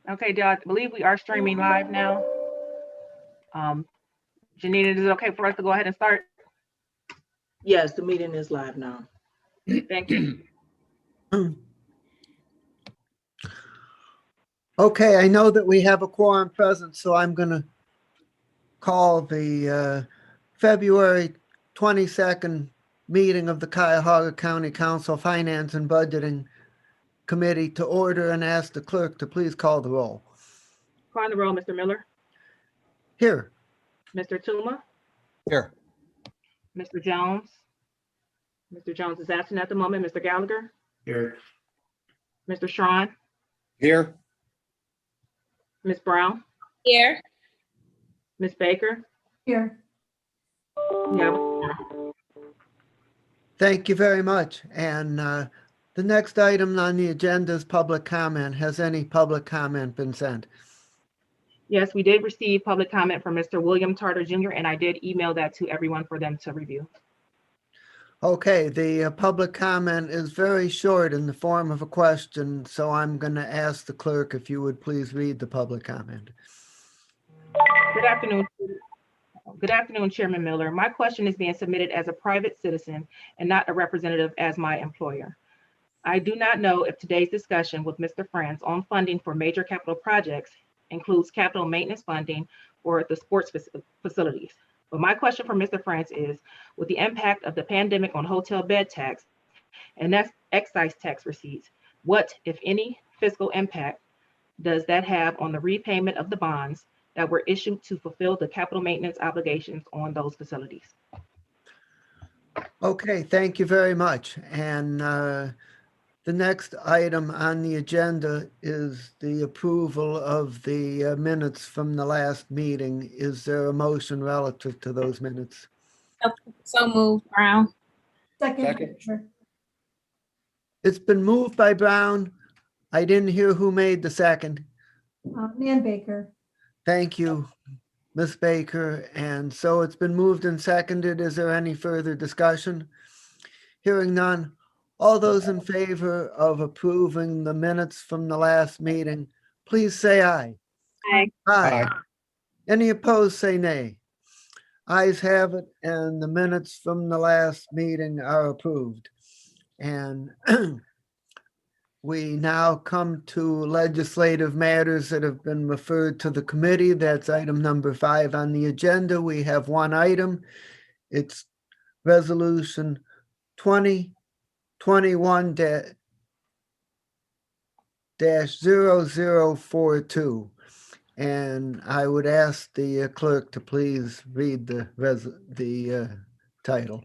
Okay, I believe we are streaming live now. Janina, is it okay for us to go ahead and start? Yes, the meeting is live now. Thank you. Okay, I know that we have a quorum present, so I'm going to call the February 22nd meeting of the Cuyahoga County Council Finance and Budgeting Committee to order and ask the clerk to please call the roll. Calling the roll, Mr. Miller, Here. Mr. Tuma, Here. Mr. Jones. Mr. Jones is absent at the moment. Mr. Gallagher, Here. Mr. Strawn, Here. Ms. Brown, Here. Ms. Baker. Here. Yeah. Thank you very much. And the next item on the agenda is public comment. Has any public comment been sent? Yes, we did receive public comment from Mr. William Tarter Jr., and I did email that to everyone for them to review. Okay, the public comment is very short in the form of a question, so I'm going to ask the clerk if you would please read the public comment. Good afternoon. Good afternoon, Chairman Miller. My question is being submitted as a private citizen and not a representative as my employer. I do not know if today's discussion with Mr. France on funding for major capital projects includes capital maintenance funding for the sports facilities. But my question for Mr. France is, with the impact of the pandemic on hotel bed tax and that's excise tax receipts, what, if any, fiscal impact does that have on the repayment of the bonds that were issued to fulfill the capital maintenance obligations on those facilities? Okay, thank you very much. And the next item on the agenda is the approval of the minutes from the last meeting. Is there a motion relative to those minutes? So moved, Brown. Second. It's been moved by Brown. I didn't hear who made the second. Nan Baker. Thank you, Ms. Baker. And so it's been moved and seconded. Is there any further discussion? Hearing none. All those in favor of approving the minutes from the last meeting, please say aye. Aye. Aye. Any opposed, say nay. Ayes have it, and the minutes from the last meeting are approved. And we now come to legislative matters that have been referred to the committee. That's item number 5 on the agenda. We have one item. It's resolution 2021-0042. And I would ask the clerk to please read the title.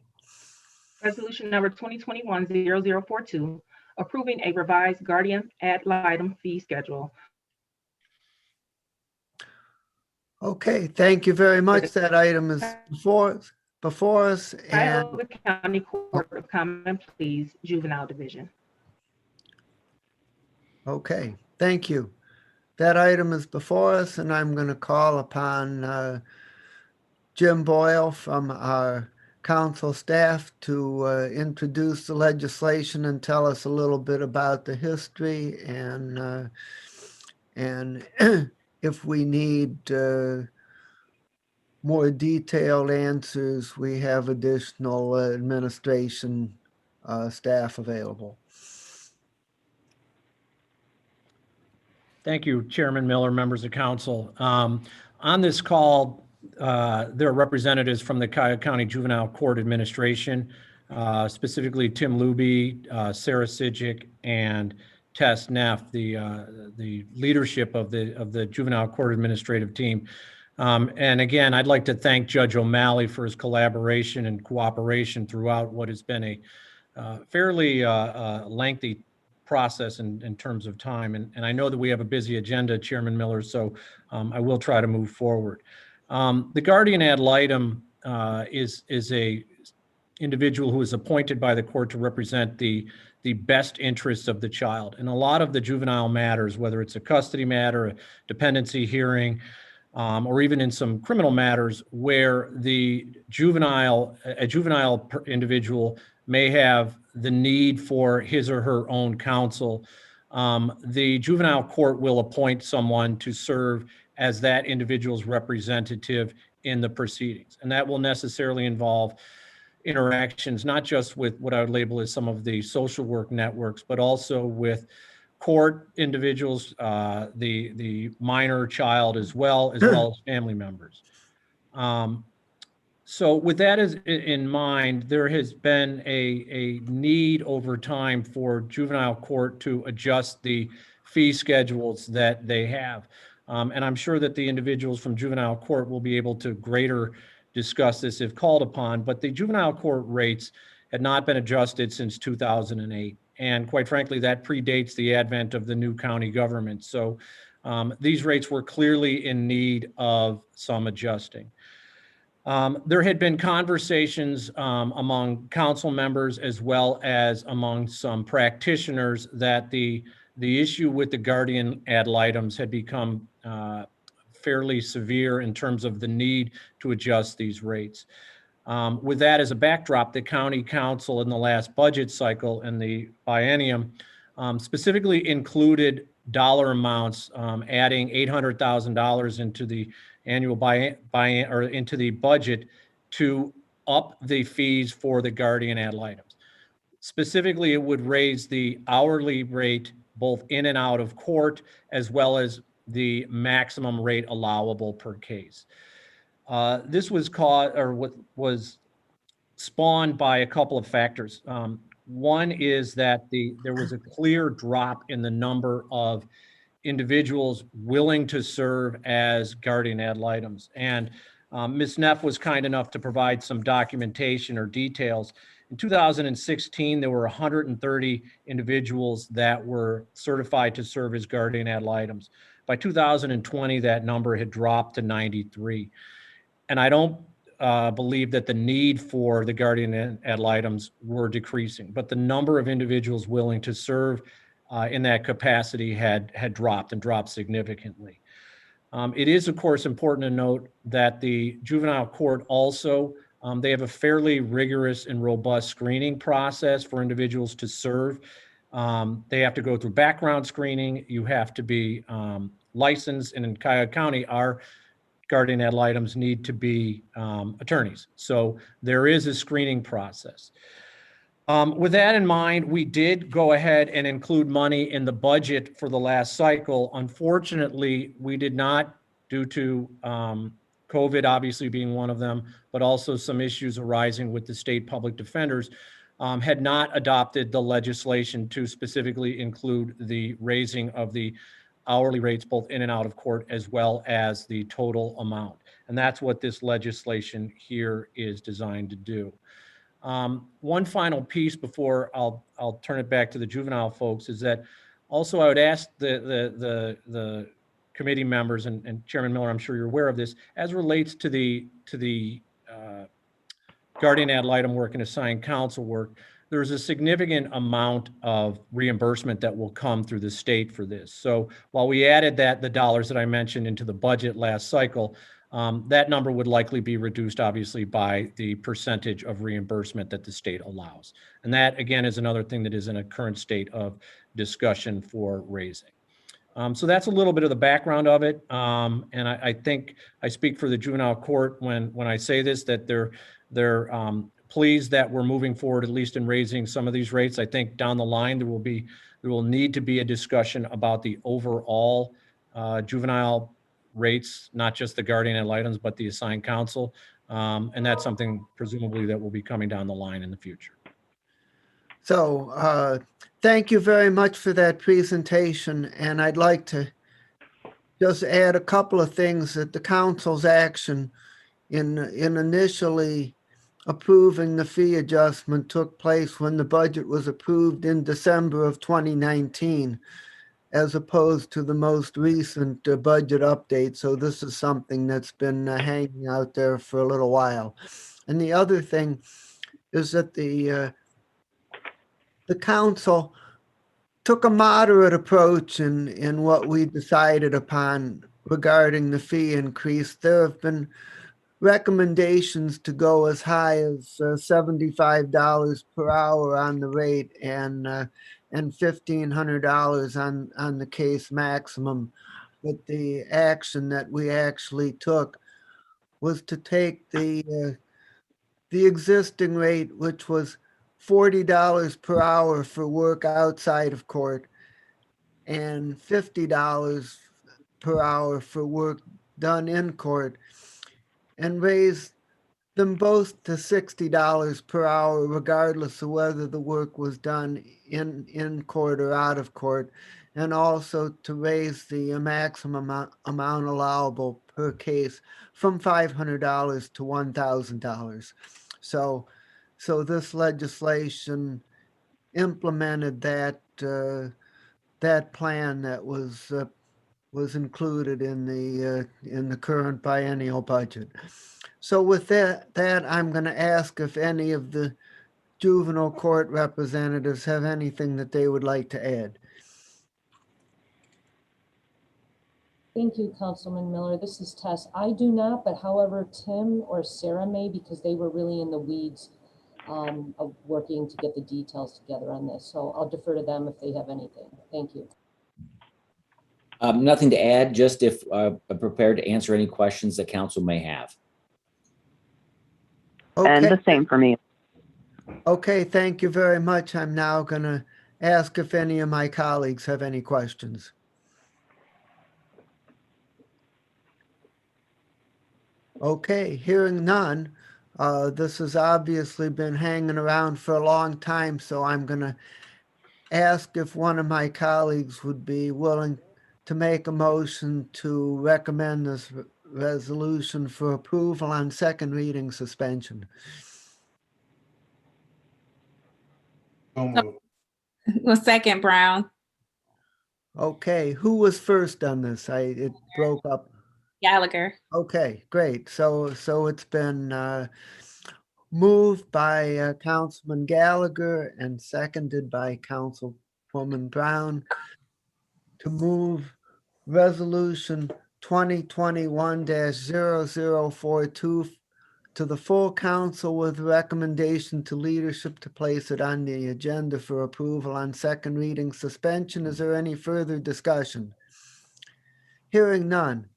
Resolution number 2021-0042, approving a revised guardian ad litem fee schedule. Okay, thank you very much. That item is before us. And Cuyahoga County Court of Common Pleas, Juvenile Division. okay, thank you. That item is before us, and I'm going to call upon Jim Boyle from our council staff to introduce the legislation and tell us a little bit about the history and if we need more detailed answers, we have additional administration staff available. Thank you, Chairman Miller, members of council. On this call, there are representatives from the Cuyahoga County Juvenile Court Administration, specifically Tim Luby, Sarah Sidgick, and Tess Neff, the leadership of the Juvenile Court Administrative team. And again, I'd like to thank Judge O'Malley for his collaboration and cooperation throughout what has been a fairly lengthy process in terms of time. And I know that we have a busy agenda, Chairman Miller, so I will try to move forward. The guardian ad litem is a individual who is appointed by the court to represent the best interests of the child. And a lot of the juvenile matters, whether it's a custody matter, a dependency hearing, or even in some criminal matters where a juvenile individual may have the need for his or her own counsel, the juvenile court will appoint someone to serve as that individual's representative in the proceedings. And that will necessarily involve interactions, not just with what I would label as some of the social work networks, but also with court individuals, the minor child as well as family members. So with that in mind, there has been a need over time for juvenile court to adjust the fee schedules that they have. And I'm sure that the individuals from juvenile court will be able to greater discuss this if called upon, but the juvenile court rates had not been adjusted since 2008. And quite frankly, that predates the advent of the new county government. So these rates were clearly in need of some adjusting. There had been conversations among council members as well as among some practitioners that the issue with the guardian ad litems had become fairly severe in terms of the need to adjust these rates. With that as a backdrop, the county council in the last budget cycle and the biennium specifically included dollar amounts, adding $800,000 into the annual or into the budget to up the fees for the guardian ad litems. Specifically, it would raise the hourly rate both in and out of court, as well as the maximum rate allowable per case. This was was spawned by a couple of factors. One is that there was a clear drop in the number of individuals willing to serve as guardian ad litems. And Ms. Neff was kind enough to provide some documentation or details. In 2016, there were 130 individuals that were certified to serve as guardian ad litems. By 2020, that number had dropped to 93. And I don't believe that the need for the guardian ad litems were decreasing, but the number of individuals willing to serve in that capacity had dropped and dropped significantly. It is, of course, important to note that the juvenile court also, they have a fairly rigorous and robust screening process for individuals to serve. They have to go through background screening. You have to be licensed, and in Cuyahoga County, our guardian ad litems need to be attorneys. So there is a screening process. With that in mind, we did go ahead and include money in the budget for the last cycle. Unfortunately, we did not, due to COVID obviously being one of them, but also some issues arising with the state public defenders, had not adopted the legislation to specifically include the raising of the hourly rates both in and out of court, as well as the total amount. And that's what this legislation here is designed to do. One final piece before I'll turn it back to the juvenile folks is that also I would ask the committee members and Chairman Miller, I'm sure you're aware of this, as relates to the guardian ad litem work and assigned counsel work, there's a significant amount of reimbursement that will come through the state for this. So while we added the dollars that I mentioned into the budget last cycle, that number would likely be reduced, obviously, by the percentage of reimbursement that the state allows. And that, again, is another thing that is in a current state of discussion for raising. So that's a little bit of the background of it. And I think I speak for the juvenile court when I say this, that they're pleased that we're moving forward, at least in raising some of these rates. I think down the line, there will need to be a discussion about the overall juvenile rates, not just the guardian ad litems, but the assigned counsel. And that's something presumably that will be coming down the line in the future. So thank you very much for that presentation. And I'd like to just add a couple of things that the council's action in initially approving the fee adjustment took place when the budget was approved in December of 2019, as opposed to the most recent budget update. So this is something that's been hanging out there for a little while. And the other thing is that the council took a moderate approach in what we decided upon regarding the fee increase. There have been recommendations to go as high as $75 per hour on the rate. And and $1,500 on the case maximum. But the action that we actually took was to take the existing rate, which was $40 per hour for work outside of court and $50 per hour for work done in court, and raise them both to $60 per hour, regardless of whether the work was done in court or out of court, and also to raise the maximum amount allowable per case from $500 to $1,000. So this legislation implemented that plan that was included in the current biennial budget. So with that I'm going to ask if any of the juvenile court representatives have anything that they would like to add. Thank you, Councilman Miller. This is Tess. I do not, but however, Tim or Sarah may, because they were really in the weeds of working to get the details together on this. So I'll defer to them if they have anything. Thank you. Nothing to add, just if I'm prepared to answer any questions that council may have. And Okay. the same for me. Okay, thank you very much. I'm now going to ask if any of my colleagues have any questions. Okay, hearing none. This has obviously been hanging around for a long time, so I'm going to ask if one of my colleagues would be willing to make a motion to recommend this resolution for approval on second reading suspension. So moved. Well, second, Brown. Okay, who was first on this? It broke up. Gallagher. Okay, great. So it's been moved by Councilman Gallagher and seconded by Councilwoman Brown to move Resolution 2021-0042 to the full council with recommendation to leadership to place it on the agenda for approval on second reading suspension. Is there any further discussion? Hearing none.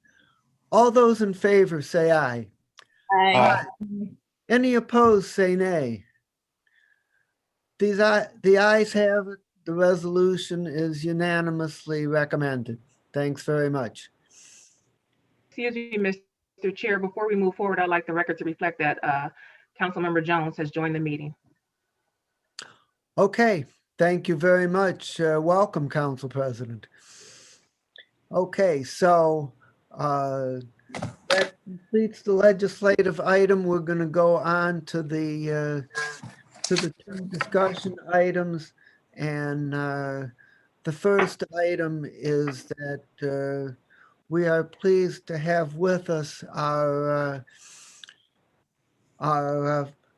All those in favor say aye. Aye. Any opposed say nay. The ayes have it. The resolution is unanimously recommended. Thanks very much. Excuse me, Mr. Chair, before we move forward, I'd like the record to reflect that Councilmember Jones has joined the meeting. Okay, thank you very much. Welcome, Council President. Okay, so that completes the legislative item. We're going to go on to the two discussion items, and the first item is that we are pleased to have with us our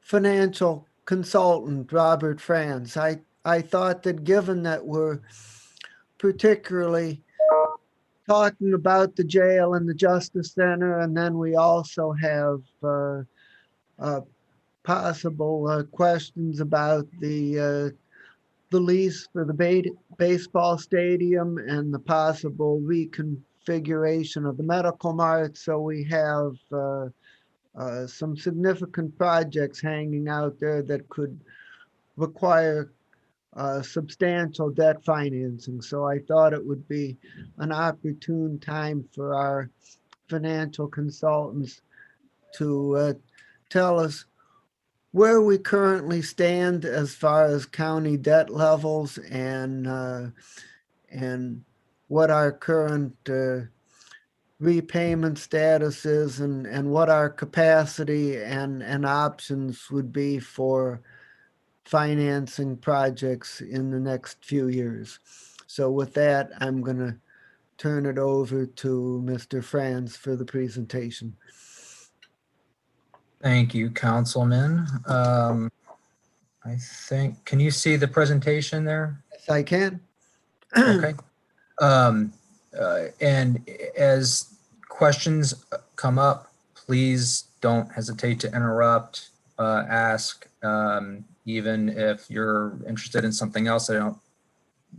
financial consultant, Robert Franz. I thought that given that we're particularly talking about the jail and the Justice Center, and then we also have possible questions about the lease for the baseball stadium and the possible reconfiguration of the medical mart. So we have some significant projects hanging out there that could require substantial debt financing. So I thought it would be an opportune time for our financial consultants to tell us where we currently stand as far as county debt levels and what our current repayment status is and what our capacity and options would be for financing projects in the next few years. So with that, I'm going to turn it over to Mr. Franz for the presentation. Thank you, Councilman. I think, can you see the presentation there? Yes, I can. Okay. And as questions come up, please don't hesitate to interrupt, ask, even if you're interested in something else I don't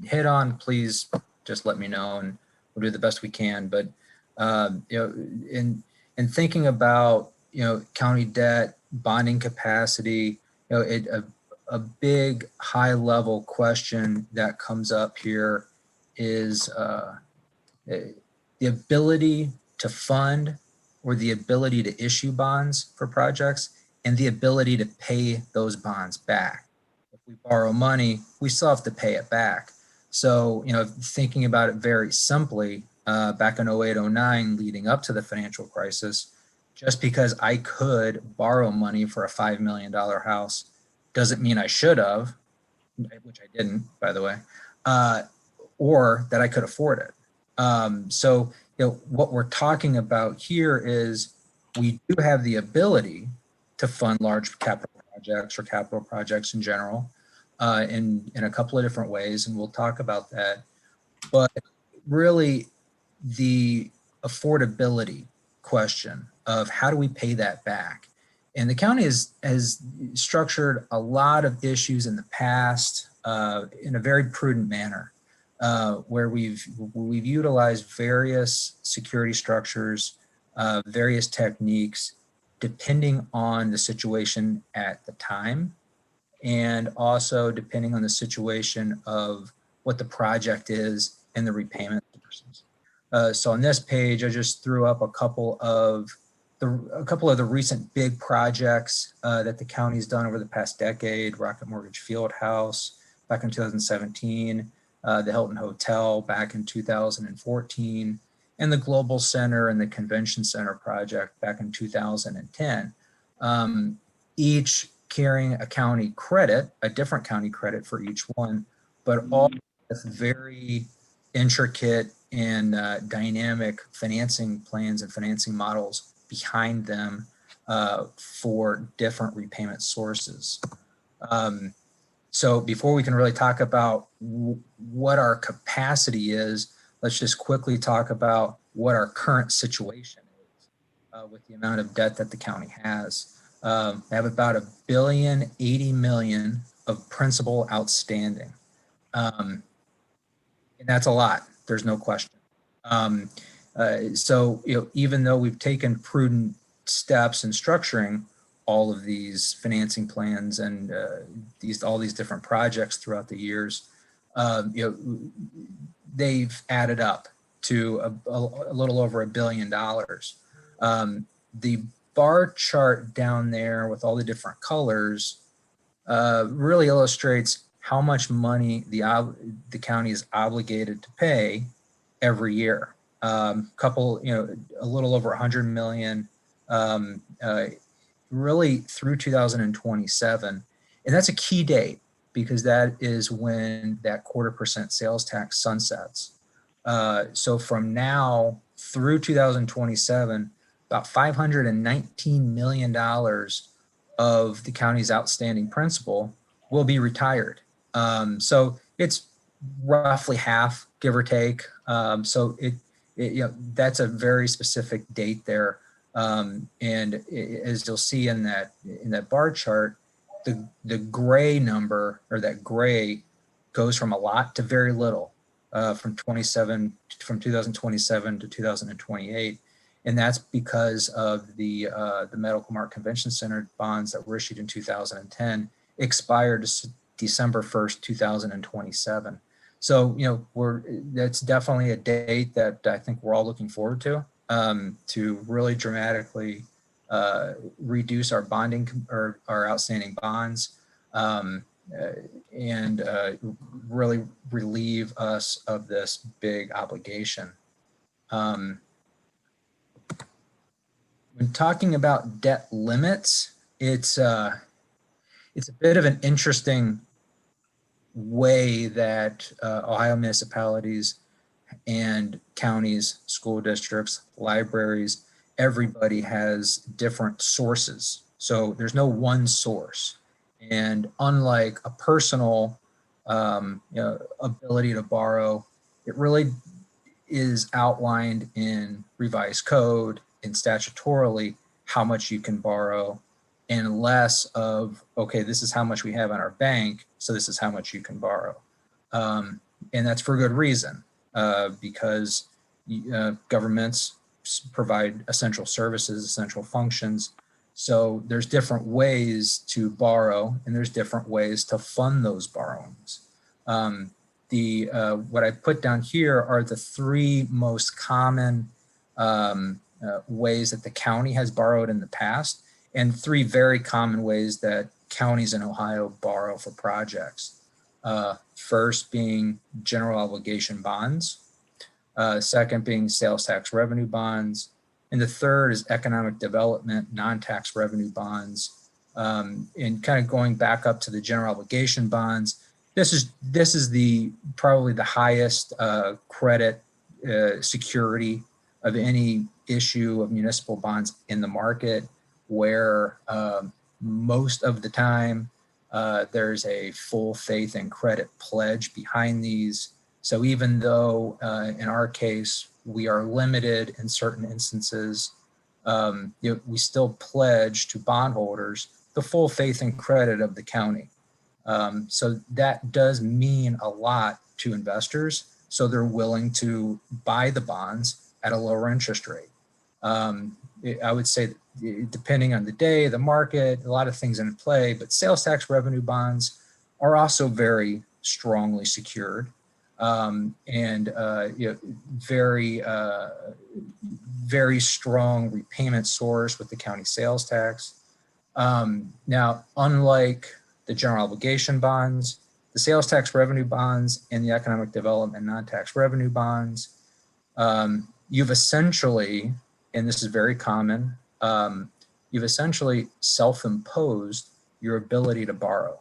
hit on, please just let me know and we'll do the best we can. But in thinking about county debt, bonding capacity, a big high level question that comes up here is the ability to fund or the ability to issue bonds for projects and the ability to pay those bonds back. If we borrow money, we still have to pay it back. So, thinking about it very simply, back in 08, 09, leading up to the financial crisis, just because I could borrow money for a $5 million house doesn't mean I should have, which I didn't, by the way, or that I could afford it. So, what we're talking about here is we do have the ability to fund large capital projects or capital projects in general in a couple of different ways, and we'll talk about that. But really, the affordability question of how do we pay that back? And the county has structured a lot of issues in the past in a very prudent manner. Where we've utilized various security structures, various techniques, depending on the situation at the time, and also depending on the situation of what the project is and the repayment sources. So on this page, I just threw up a couple of the recent big projects that the county's done over the past decade: Rocket Mortgage Fieldhouse back in 2017. The Hilton Hotel back in 2014, and the Global Center and the Convention Center project back in 2010. Each carrying a county credit, a different county credit for each one, but all with very intricate and dynamic financing plans and financing models behind them for different repayment sources. So before we can really talk about what our capacity is, let's just quickly talk about what our current situation is with the amount of debt that the county has. They have about $1,080,000,000 of principal outstanding. And that's a lot, there's no question. So, even though we've taken prudent steps in structuring all of these financing plans and all these different projects throughout the years, they've added up to a little over $1 billion. The bar chart down there with all the different colors really illustrates how much money the county is obligated to pay every year. A little over 100 million. Really through 2027. And that's a key date because that is when that 0.25% sales tax sunsets. So from now through 2027, about $519 million of the county's outstanding principal will be retired. So it's roughly half, give or take. So that's a very specific date there. And as you'll see in that bar chart, the gray number, or that gray, goes from a lot to very little from 2027 to 2028, and that's because of the Medical Mart Convention Center bonds that were issued in 2010 expired December 1st, 2027. So that's definitely a date that I think we're all looking forward to really dramatically reduce our bonding or our outstanding bonds and really relieve us of this big obligation. When talking about debt limits, it's a bit of an interesting way that Ohio municipalities and counties, school districts, libraries, everybody has different sources. So there's no one source. And unlike a personal ability to borrow, it really is outlined in revised code and statutorily how much you can borrow, and less of, okay, this is how much we have in our bank, so this is how much you can borrow. And that's for good reason, because governments provide essential services, essential functions. So there's different ways to borrow, and there's different ways to fund those borrowings. What I put down here are the three most common ways that the county has borrowed in the past, and three very common ways that counties in Ohio borrow for projects. First being general obligation bonds, second being sales tax revenue bonds, and the third is economic development non-tax revenue bonds. And kind of going back up to the general obligation bonds, this is probably the highest credit security of any issue of municipal bonds in the market, where most of the time there's a full faith and credit pledge behind these. So even though in our case we are limited in certain instances, we still pledge to bondholders the full faith and credit of the county. So that does mean a lot to investors. So they're willing to buy the bonds at a lower interest rate. I would say, depending on the day, the market, a lot of things in play, but sales tax revenue bonds are also very strongly secured, and very, very strong repayment source with the county sales tax. Now, unlike the general obligation bonds, the sales tax revenue bonds, and the economic development non-tax revenue bonds, you've essentially, and this is very common, you've essentially self-imposed your ability to borrow.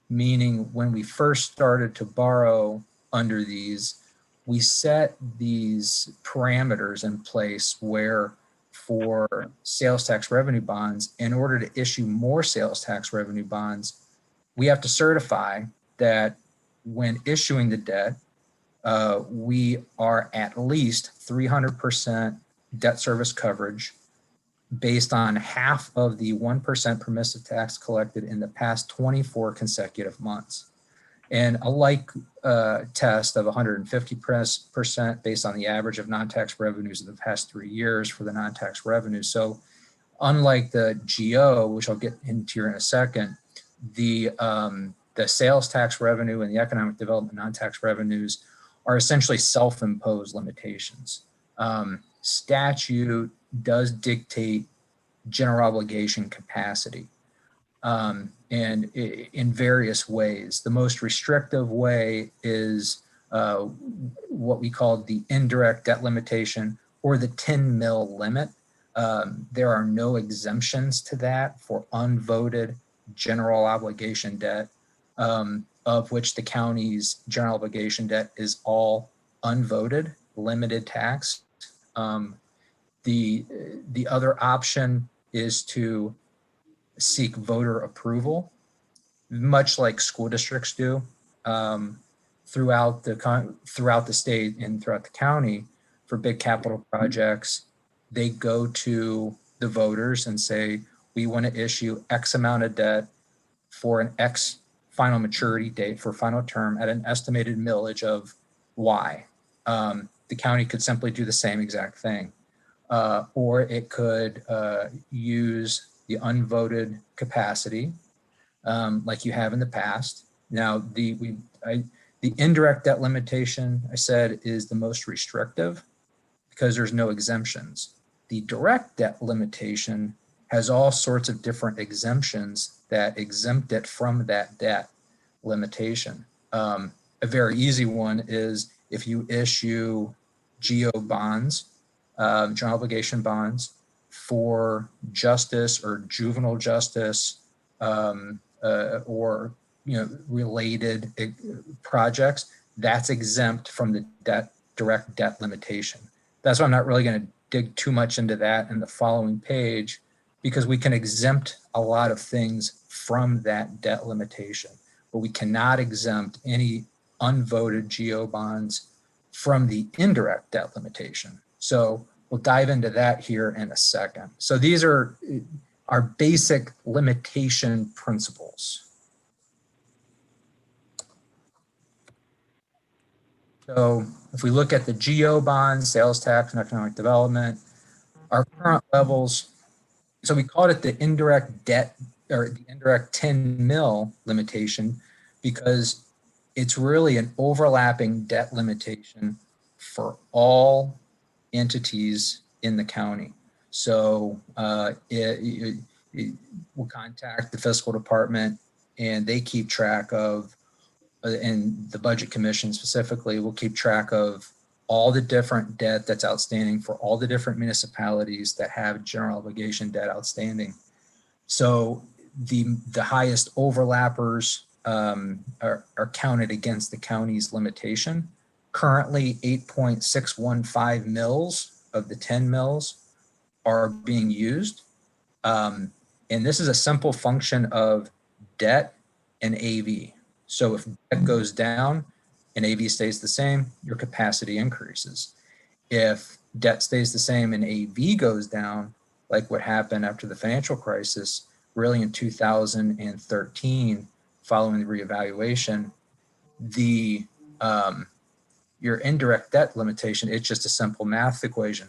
Meaning when we first started to borrow under these, we set these parameters in place where for sales tax revenue bonds, in order to issue more sales tax revenue bonds, we have to certify that when issuing the debt, we are at least 300% debt service coverage based on half of the 1% permissive tax collected in the past 24 consecutive months. And a like test of 150% based on the average of non-tax revenues of the past 3 years for the non-tax revenue. So unlike the GO, which I'll get into here in a second, the sales tax revenue and the economic development non-tax revenues are essentially self-imposed limitations. Statute does dictate general obligation capacity, and in various ways. The most restrictive way is what we call the indirect debt limitation, or the 10 mil limit. There are no exemptions to that for unvoted general obligation debt, of which the county's general obligation debt is all unvoted, limited tax. The other option is to seek voter approval, much like school districts do throughout the state and throughout the county. For big capital projects, they go to the voters and say, we want to issue X amount of debt for an X final maturity date for final term at an estimated millage of Y. The county could simply do the same exact thing. Or it could use the unvoted capacity like you have in the past. Now, the indirect debt limitation, I said, is the most restrictive because there's no exemptions. The direct debt limitation has all sorts of different exemptions that exempt it from that debt limitation. A very easy one is if you issue GO bonds, general obligation bonds, for justice or juvenile justice, or related projects, that's exempt from the direct debt limitation. That's why I'm not really going to dig too much into that in the following page, because we can exempt a lot of things from that debt limitation, but we cannot exempt any unvoted GO bonds from the indirect debt limitation. So we'll dive into that here in a second. So these are our basic limitation principles. So if we look at the GO bonds, sales tax and economic development, our current levels, so we called it the indirect debt or the indirect 10 mil limitation because it's really an overlapping debt limitation for all entities in the county. So we'll contact the fiscal department and they keep track of, and the budget commission specifically will keep track of all the different debt that's outstanding for all the different municipalities that have general obligation debt outstanding. So the highest overlappers are counted against the county's limitation. Currently, 8.615 mils of the 10 mils are being used. And this is a simple function of debt and AV. So if debt goes down and AV stays the same, your capacity increases. If debt stays the same and AV goes down, like what happened after the financial crisis, really in 2013, following the reevaluation, your indirect debt limitation, it's just a simple math equation.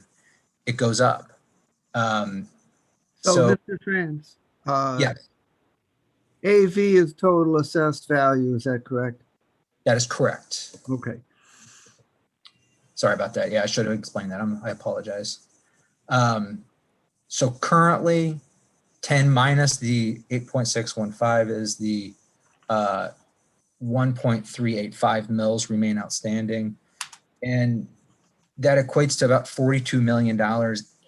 It goes up. So, Mr. Trans, yes, AV is total assessed value, is that correct? that is correct. Okay. Sorry about that. Yeah, I should have explained that. I apologize. So currently 10 minus the 8.615 is the 1.385 mils remain outstanding. And that equates to about $42 million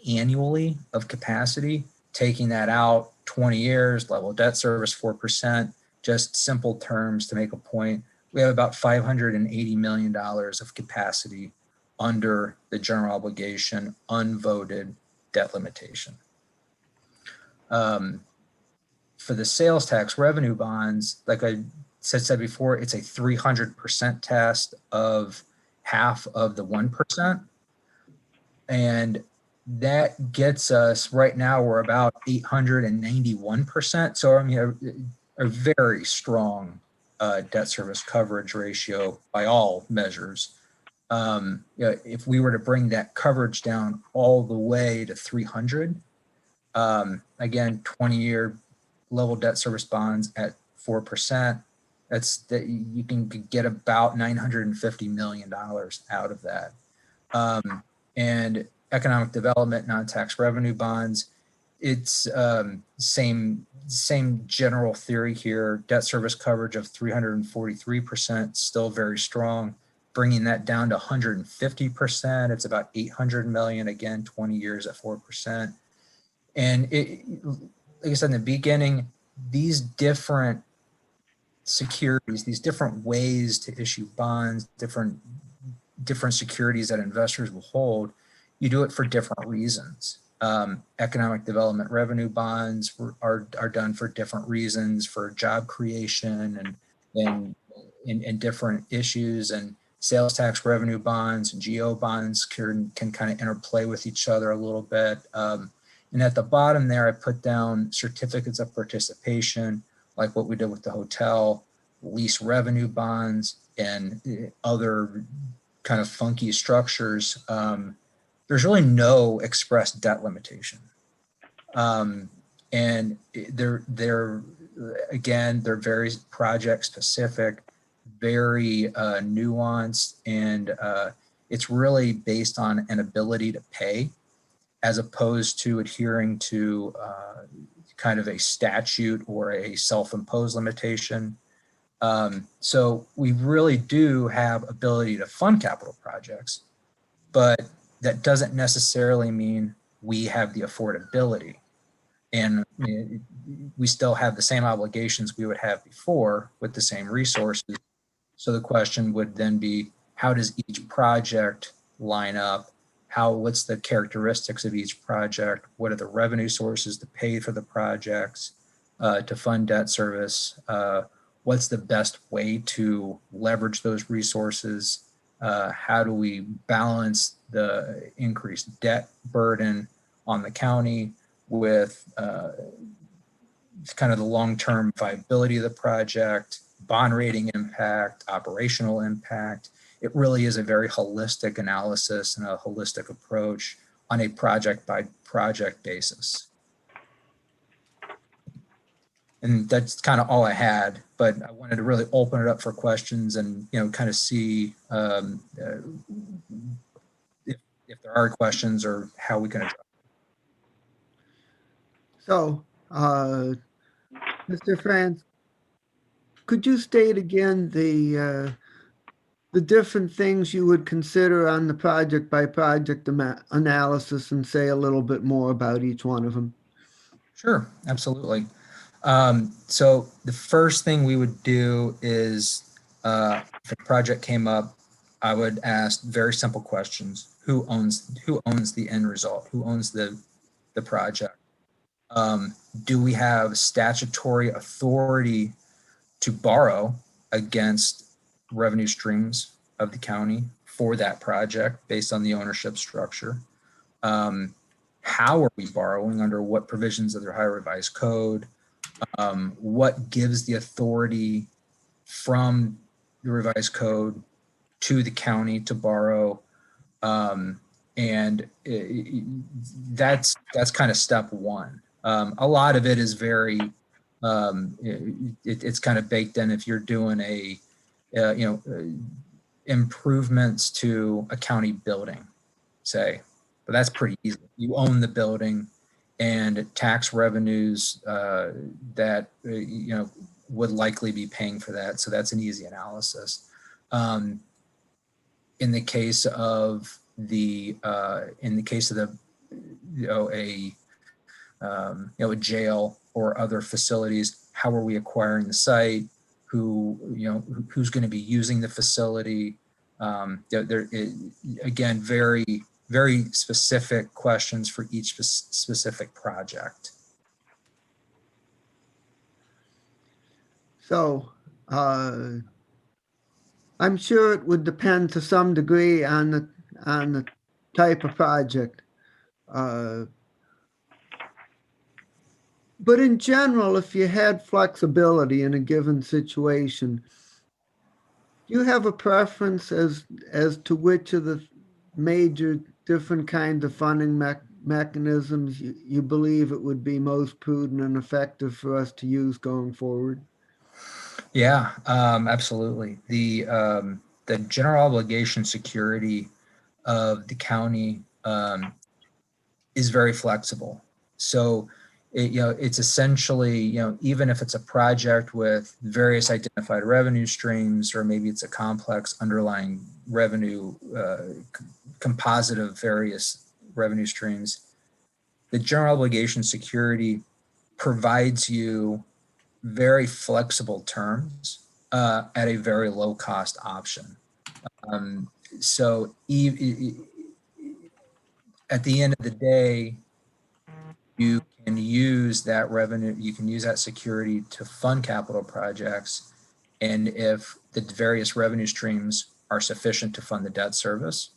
annually of capacity. Taking that out 20 years, level debt service 4%, just simple terms to make a point, we have about $580 million of capacity under the general obligation unvoted debt limitation. For the sales tax revenue bonds, like I said before, it's a 300% test of half of the 1%. And that gets us, right now, we're about 891%. So I mean, a very strong debt service coverage ratio by all measures. If we were to bring that coverage down all the way to 300, again, 20-year level debt service bonds at 4%, you can get about $950 million out of that. And economic development, non-tax revenue bonds, it's same general theory here. Debt service coverage of 343%, still very strong. Bringing that down to 150%, it's about 800 million, again, 20 years at 4%. And like I said in the beginning, these different securities, these different ways to issue bonds, different securities that investors will hold, you do it for different reasons. Economic development revenue bonds are done for different reasons, for job creation and different issues. And sales tax revenue bonds and GO bonds can kind of interplay with each other a little bit. And at the bottom there, I put down certificates of participation, like what we did with the hotel, lease revenue bonds, and other kind of funky structures. There's really no express debt limitation. And they're very project specific, very nuanced, and it's really based on an ability to pay, as opposed to adhering to kind of a statute or a self-imposed limitation. So we really do have ability to fund capital projects, but that doesn't necessarily mean we have the affordability. And we still have the same obligations we would have before with the same resources. So the question would then be, how does each project line up? What's the characteristics of each project? What are the revenue sources to pay for the projects, to fund debt service? What's the best way to leverage those resources? How do we balance the increased debt burden on the county with kind of the long-term viability of the project, bond rating impact, operational impact? it really is a very holistic analysis and a holistic approach on a project by project basis. And that's kind of all I had, but I wanted to really open it up for questions and, kind of see if there are questions or how we can address. So, Mr. Franz, could you state again the different things you would consider on the project by project analysis and say a little bit more about each one of them? Sure, absolutely. So the first thing we would do is, if a project came up, I would ask very simple questions. Who owns the end result? Who owns the project? Do we have statutory authority to borrow against revenue streams of the county for that project based on the ownership structure? How are we borrowing? Under what provisions of the Ohio Revised Code? What gives the authority from the Revised Code to the county to borrow? That's kind of step one. A lot of it is very, it's kind of baked in if you're doing improvements to a county building, say, but that's pretty easy. You own the building, and tax revenues that would likely be paying for that. So that's an easy analysis. In the case of a jail or other facilities, how are we acquiring the site? Who's going to be using the facility? Again, very, very specific questions for each specific project. So, I'm sure it would depend to some degree on the type of project. But in general, if you had flexibility in a given situation, do you have a preference as to which of the major different kinds of funding mechanisms you believe it would be most prudent and effective for us to use going forward? Yeah, absolutely. The general obligation security of the county is very flexible. So, it's essentially, even if it's a project with various identified revenue streams, or maybe it's a complex underlying revenue composite of various revenue streams, the general obligation security provides you very flexible terms at a very low cost option. So at the end of the day, you can use that revenue, you can use that security to fund capital projects. And if the various revenue streams are sufficient to fund the debt service,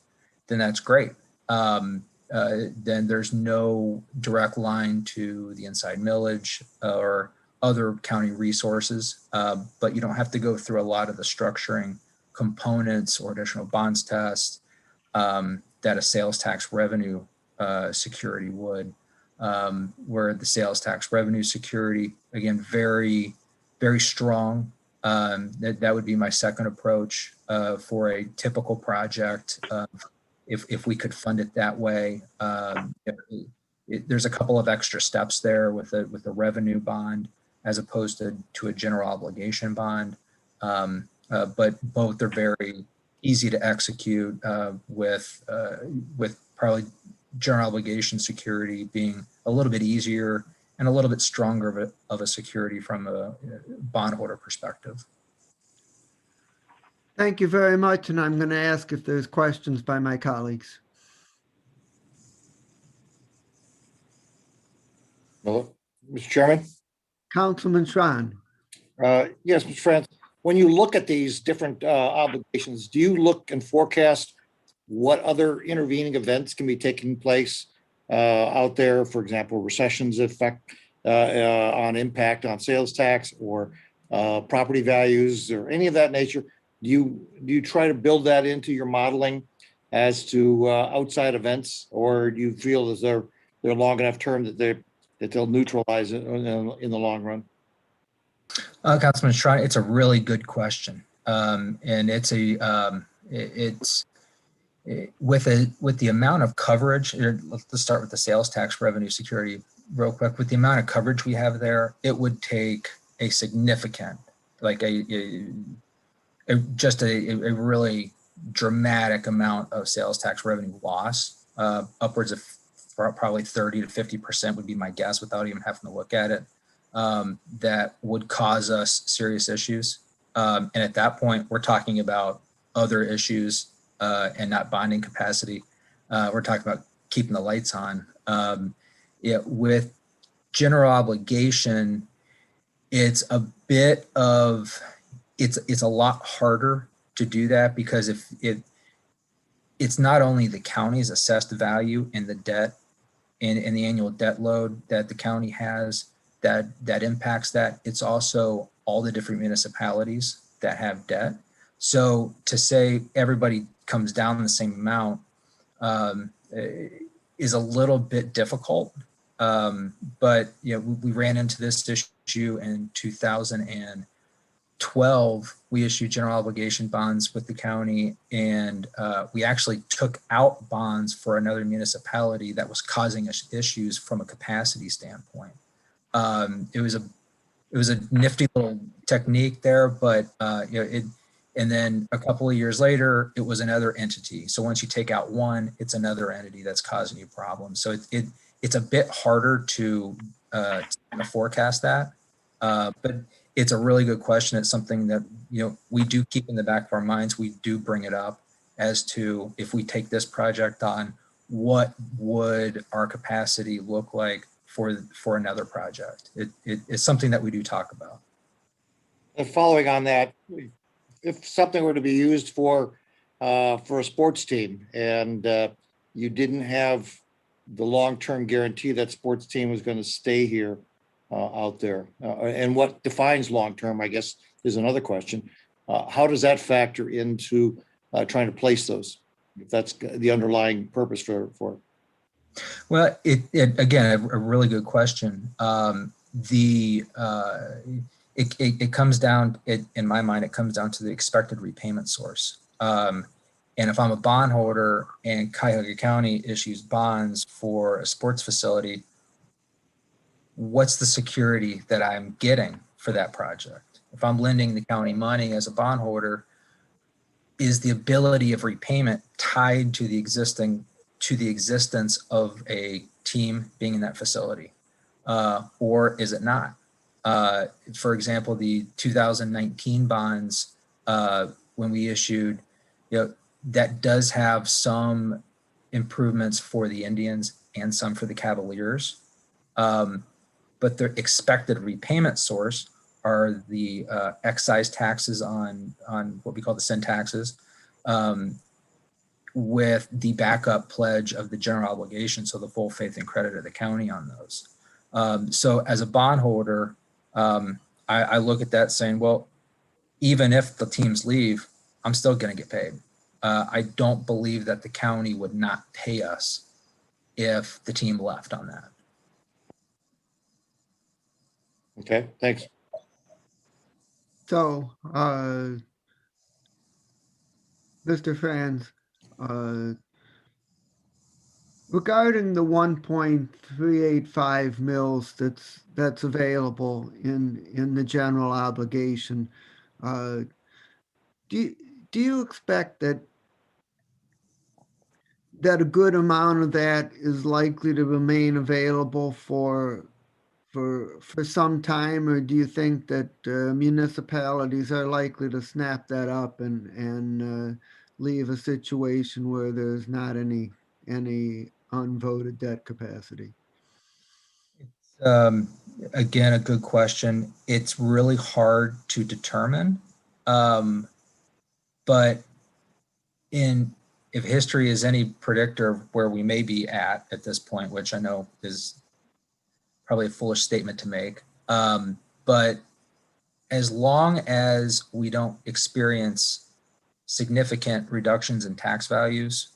then that's great. Then there's no direct line to the inside millage or other county resources, but you don't have to go through a lot of the structuring components or additional bonds tests that a sales tax revenue security would, where the sales tax revenue security, again, very, very strong. That would be my second approach for a typical project. If we could fund it that way, there's a couple of extra steps there with a revenue bond as opposed to a general obligation bond. But both are very easy to execute with probably general obligation security being a little bit easier and a little bit stronger of a security from a bondholder perspective. Thank you very much, and I'm going to ask if there's questions by my colleagues. Miller? Mr. Chairman? Councilman Schron. Yes, Mr. France, when you look at these different obligations, do you look and forecast what other intervening events can be taking place out there? For example, recessions effect on impact on sales tax or property values or any of that nature? do you try to build that into your modeling as to outside events, or do you feel as they're long enough term that they'll neutralize it in the long run? Councilman Shrine, it's a really good question. And it's with the amount of coverage, let's start with the sales tax revenue security real quick. With the amount of coverage we have there, it would take a significant, like just a really dramatic amount of sales tax revenue loss, upwards of probably 30 to 50% would be my guess without even having to look at it, that would cause us serious issues. And at that point, we're talking about other issues and not bonding capacity. We're talking about keeping the lights on. With general obligation, it's a bit of, it's a lot harder to do that because it's not only the county's assessed value and the debt and the annual debt load that the county has that impacts that. It's also all the different municipalities that have debt. So to say everybody comes down the same amount is a little bit difficult. But we ran into this issue in 2012. We issued general obligation bonds with the county, and we actually took out bonds for another municipality that was causing us issues from a capacity standpoint. It was a nifty little technique there, but and then a couple of years later, it was another entity. So once you take out one, it's another entity that's causing you problems. So it's a bit harder to forecast that, but it's a really good question. It's something that we do keep in the back of our minds. We do bring it up as to if we take this project on, what would our capacity look like for another project? It's something that we do talk about. And following on that, if something were to be used for a sports team and you didn't have the long-term guarantee that sports team was going to stay here out there, and what defines long-term, I guess, is another question. How does that factor into trying to place those, if that's the underlying purpose for it? Well, again, a really good question. It comes down, in my mind, it comes down to the expected repayment source. And if I'm a bondholder and Cuyahoga County issues bonds for a sports facility, what's the security that I'm getting for that project? If I'm lending the county money as a bondholder, is the ability of repayment tied to the existence of a team being in that facility, or is it not? For example, the 2019 bonds, when we issued, that does have some improvements for the Indians and some for the Cavaliers. But the expected repayment source are the excise taxes on what we call the sin taxes, with the backup pledge of the general obligation, so the full faith and credit of the county on those. So as a bondholder, I look at that saying, well, even if the teams leave, I'm still going to get paid. I don't believe that the county would not pay us if the team left on that. Okay, thanks. So, Mr. Franz, regarding the 1.385 mils that's available in the general obligation, do you expect that a good amount of that is likely to remain available for some time, or do you think that municipalities are likely to snap that up and leave a situation where there's not any unvoted debt capacity? Again, a good question. It's really hard to determine, but if history is any predictor of where we may be at this point, which I know is probably a foolish statement to make, but as long as we don't experience significant reductions in tax values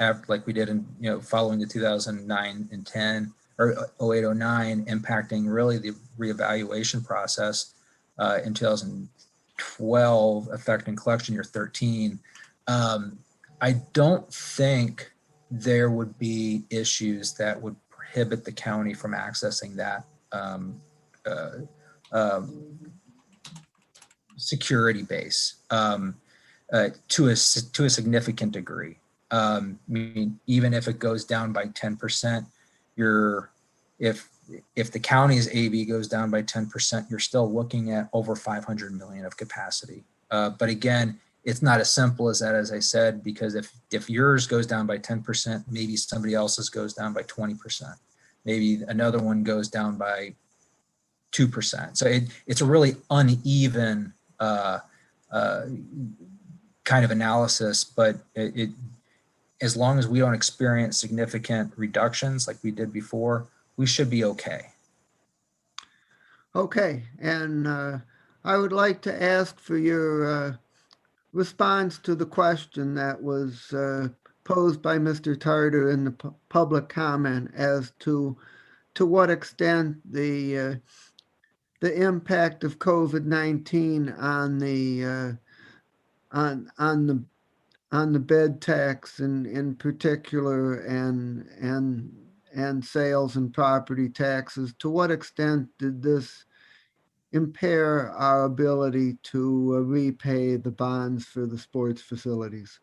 after, like we did in, following the 2009 and 10 or 08, 09, impacting really the reevaluation process in 2012, affecting collection year 13. I don't think there would be issues that would prohibit the county from accessing that security base to a significant degree. I mean, even if it goes down by 10%, if the county's AV goes down by 10%, you're still looking at over 500 million of capacity. But again, it's not as simple as that, as I said, because if yours goes down by 10%, maybe somebody else's goes down by 20%. Maybe another one goes down by 2%. So it's a really uneven kind of analysis, but as long as we don't experience significant reductions like we did before, we should be okay. Okay, and I would like to ask for your response to the question that was posed by Mr. Tarter in the public comment as to what extent the impact of COVID-19 on the bed tax in particular and sales and property taxes. To what extent did this impair our ability to repay the bonds for the sports facilities?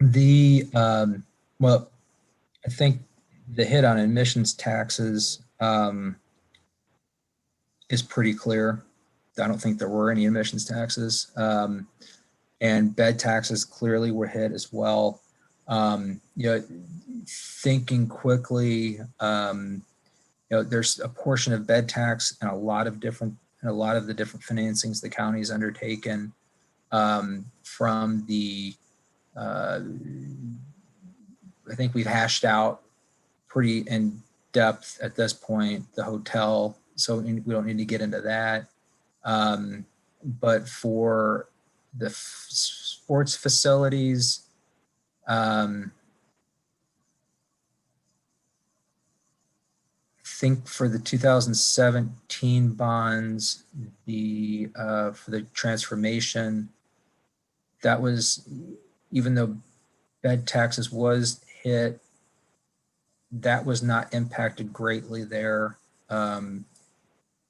Well, I think the hit on admissions taxes is pretty clear. I don't think there were any admissions taxes. And bed taxes clearly were hit as well. Thinking quickly, there's a portion of bed tax and a lot of the different financings the county's undertaken from the, I think we've hashed out pretty in depth at this point, the hotel. So we don't need to get into that. But for the sports facilities, think for the 2017 bonds, for the transformation, that was, even though bed taxes was hit, that was not impacted greatly there.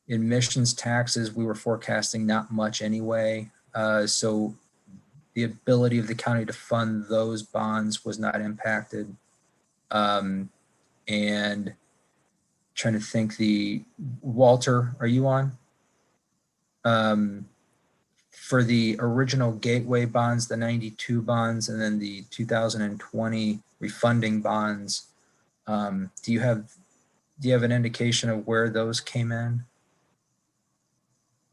Admissions taxes, we were forecasting not much anyway. So the ability of the county to fund those bonds was not impacted. And trying to think, Walter, are you on? For the original Gateway bonds, the 92 bonds, and then the 2020 refunding bonds, do you have an indication of where those came in?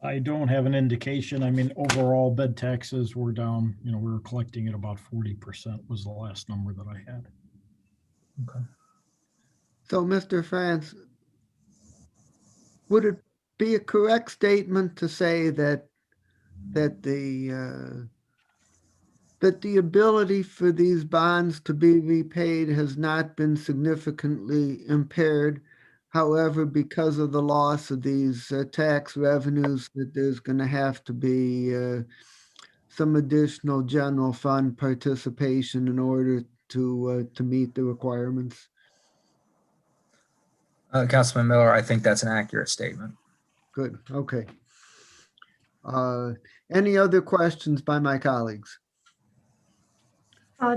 I don't have an indication. I mean, overall bed taxes were down, we were collecting at about 40% was the last number that I had. Okay. So, Mr. France, would it be a correct statement to say that the ability for these bonds to be repaid has not been significantly impaired? However, because of the loss of these tax revenues, that there's going to have to be some additional general fund participation in order to meet the requirements. Councilman Miller, I think that's an accurate statement. Good. Okay. Any other questions by my colleagues?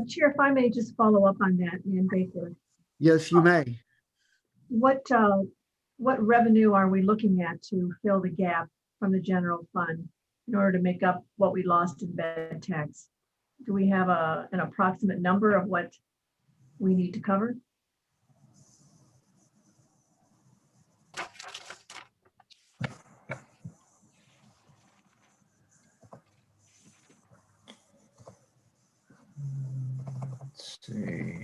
Chair, if I may just follow up on that, Nan Baker. Yes, you may. What revenue are we looking at to fill the gap from the general fund in order to make up what we lost in bed tax? Do we have an approximate number of what we need to cover? Let's see.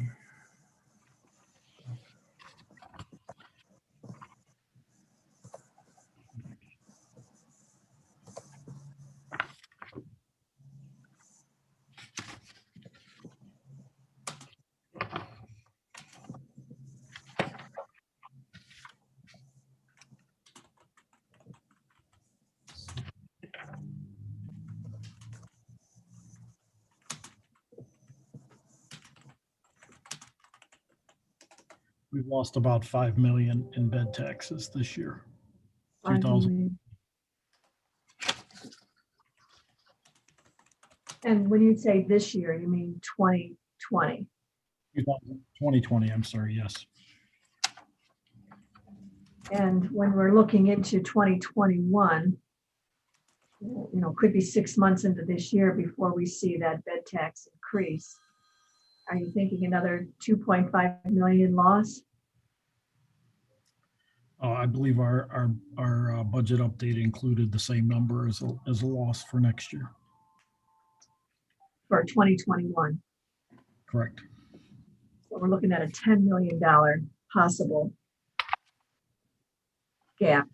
We've lost about 5 million in bed taxes this year. 5 2000. million. And when you say this year, you mean 2020? 2020, I'm sorry, yes. And when we're looking into 2021, could be 6 months into this year before we see that bed tax increase. Are you thinking another 2.5 million loss? I believe our budget update included the same number as a loss for next year. For 2021? Correct. So we're looking at a $10 million possible gap.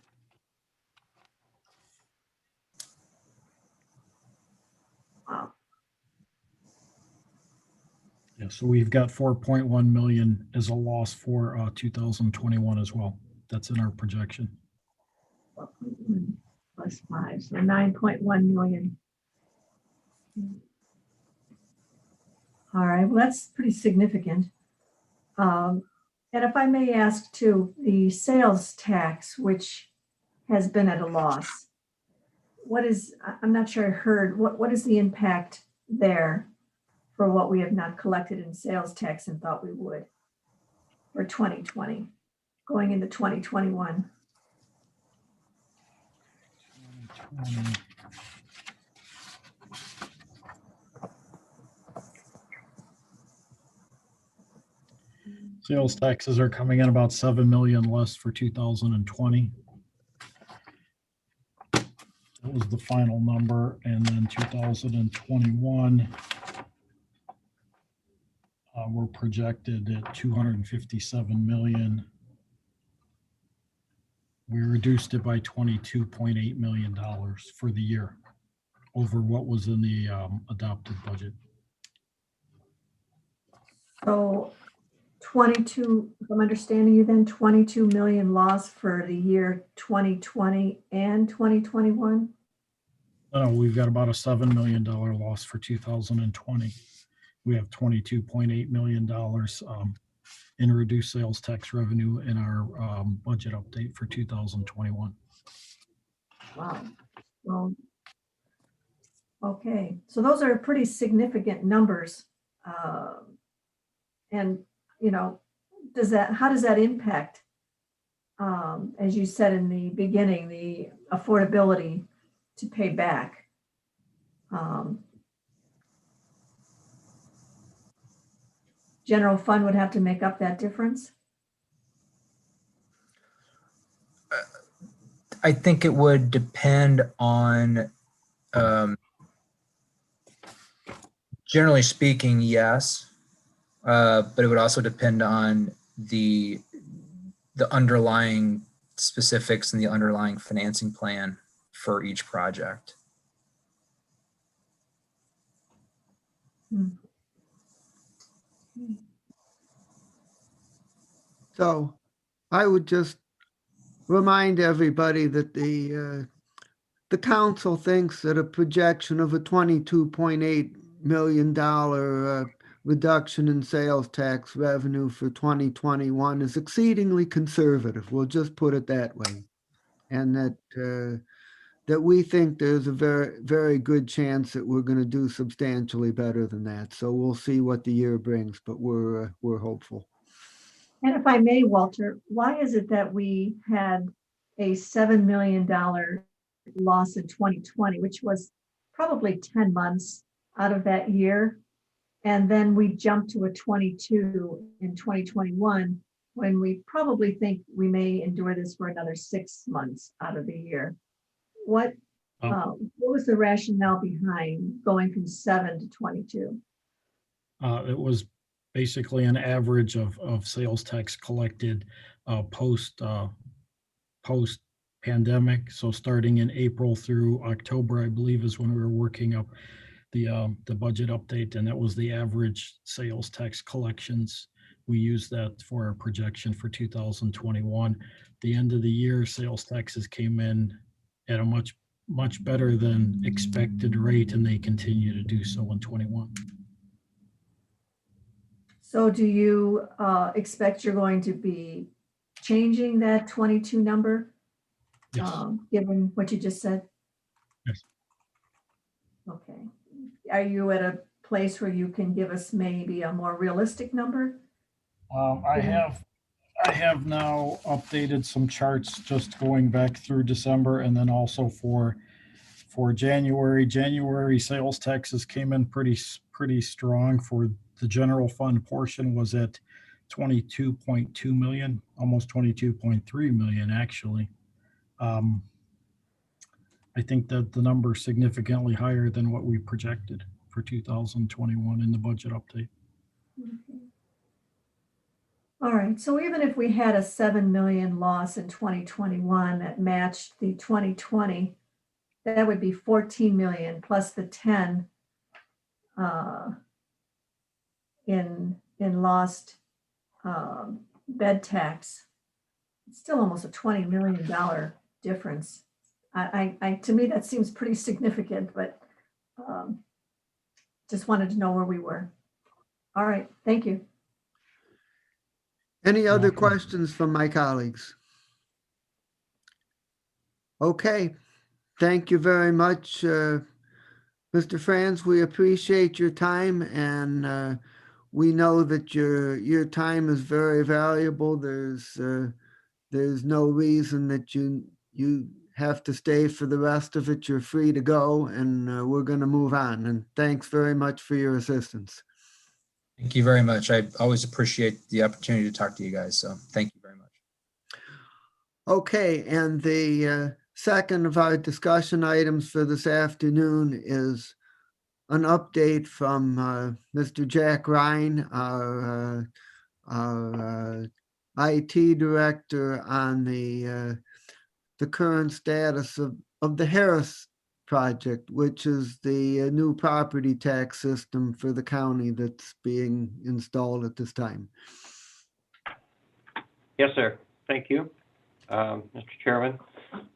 Wow. Yeah, so we've got 4.1 million as a loss for 2021 as well. That's in our projection. Plus 5, so 9.1 million. All right, well, that's pretty significant. And if I may ask too, the sales tax, which has been at a loss, I'm not sure I heard, what is the impact there for what we have not collected in sales tax and thought we would for 2020, going into 2021? Sales taxes are coming in about 7 million less for 2020. That was the final number. And then 2021, we're projected at 257 million. We reduced it by $22.8 million for the year over what was in the adopted budget. So 22, if I'm understanding you then, 22 million loss for the year 2020 and 2021? No, we've got about a $7 million loss for 2020. We have $22.8 million in reduced sales tax revenue in our budget update for 2021. Wow. Well, okay, so those are pretty significant numbers. And, how does that impact, as you said in the beginning, the affordability to pay back? General fund would have to make up that difference? I think it would depend on, generally speaking, yes. But it would also depend on the underlying specifics and the underlying financing plan for each project. So I would just remind everybody that the council thinks that a projection of a $22.8 million reduction in sales tax revenue for 2021 is exceedingly conservative. We'll just put it that way. And that we think there's a very, very good chance that we're going to do substantially better than that. So we'll see what the year brings, but we're hopeful. And if I may, Walter, why is it that we had a $7 million loss in 2020, which was probably 10 months out of that year? And then we jumped to a 22 in 2021, when we probably think we may endure this for another 6 months out of the year. What was the rationale behind going from 7 to 22? It was basically an average of sales tax collected post pandemic. So starting in April through October, I believe, is when we were working up the budget update, and that was the average sales tax collections. We used that for our projection for 2021. The end of the year, sales taxes came in at a much better than expected rate, and they continue to do so in 21. So do you expect you're going to be changing that 22 number, Yes, given what you just said? yes. Okay. Are you at a place where you can give us maybe a more realistic number? I have now updated some charts just going back through December and then also for January. January sales taxes came in pretty strong. For the general fund portion was at 22.2 million, almost 22.3 million actually. I think that the number is significantly higher than what we projected for 2021 in the budget update. Okay. All right, so even if we had a 7 million loss in 2021 that matched the 2020, that would be 14 million plus the 10 in lost bed tax. It's still almost a $20 million difference. To me, that seems pretty significant, but just wanted to know where we were. All right, thank you. Any other questions from my colleagues? Okay, thank you very much, Mr. Franz. We appreciate your time, and we know that your time is very valuable. There's no reason that you have to stay for the rest of it. You're free to go, and we're going to move on. And thanks very much for your assistance. Thank you very much. I always appreciate the opportunity to talk to you guys. So thank you very much. Okay, and the second of our discussion items for this afternoon is an update from Mr. Jack Ryan, our IT director, on the current status of the Harris project, which is the new property tax system for the county that's being installed at this time. Yes, sir. Thank you, Mr. Chairman.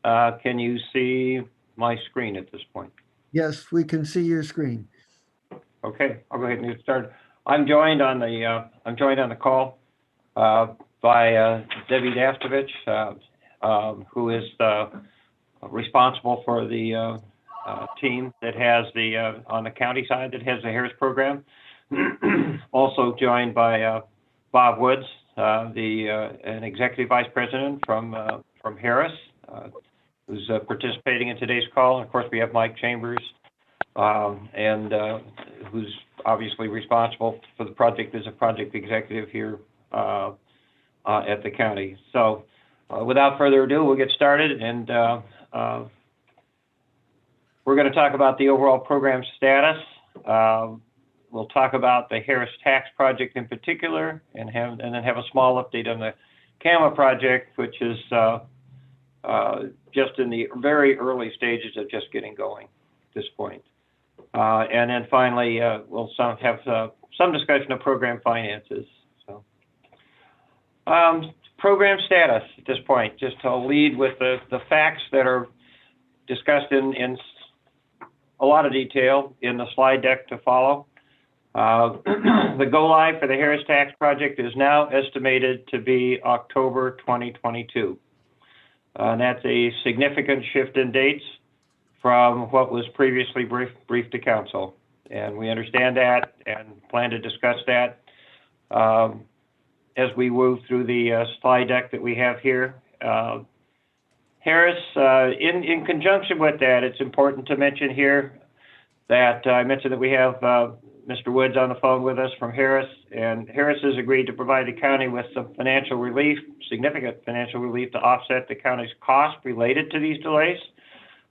Can you see my screen at this point? Yes, we can see your screen. Okay, I'll go ahead and get started. I'm joined on the call by Debbie Dastovich, who is responsible for the team that has on the county side that has the Harris program. Also joined by Bob Woods, an executive vice president from Harris, who's participating in today's call. And of course, we have Mike Chambers, and who's obviously responsible for the project as a project executive here at the county. So without further ado, we'll get started, and we're going to talk about the overall program status. We'll talk about the Harris tax project in particular, and then have a small update on the CAMA project, which is just in the very early stages of just getting going at this point. And then finally, we'll have some discussion of program finances. So, program status at this point, just to lead with the facts that are discussed in a lot of detail in the slide deck to follow. The go live for the Harris tax project is now estimated to be October 2022. And that's a significant shift in dates from what was previously briefed to council. And we understand that and plan to discuss that as we move through the slide deck that we have here. Harris, in conjunction with that, it's important to mention here that I mentioned that we have Mr. Woods on the phone with us from Harris, and Harris has agreed to provide the county with some financial relief, significant financial relief, to offset the county's cost related to these delays.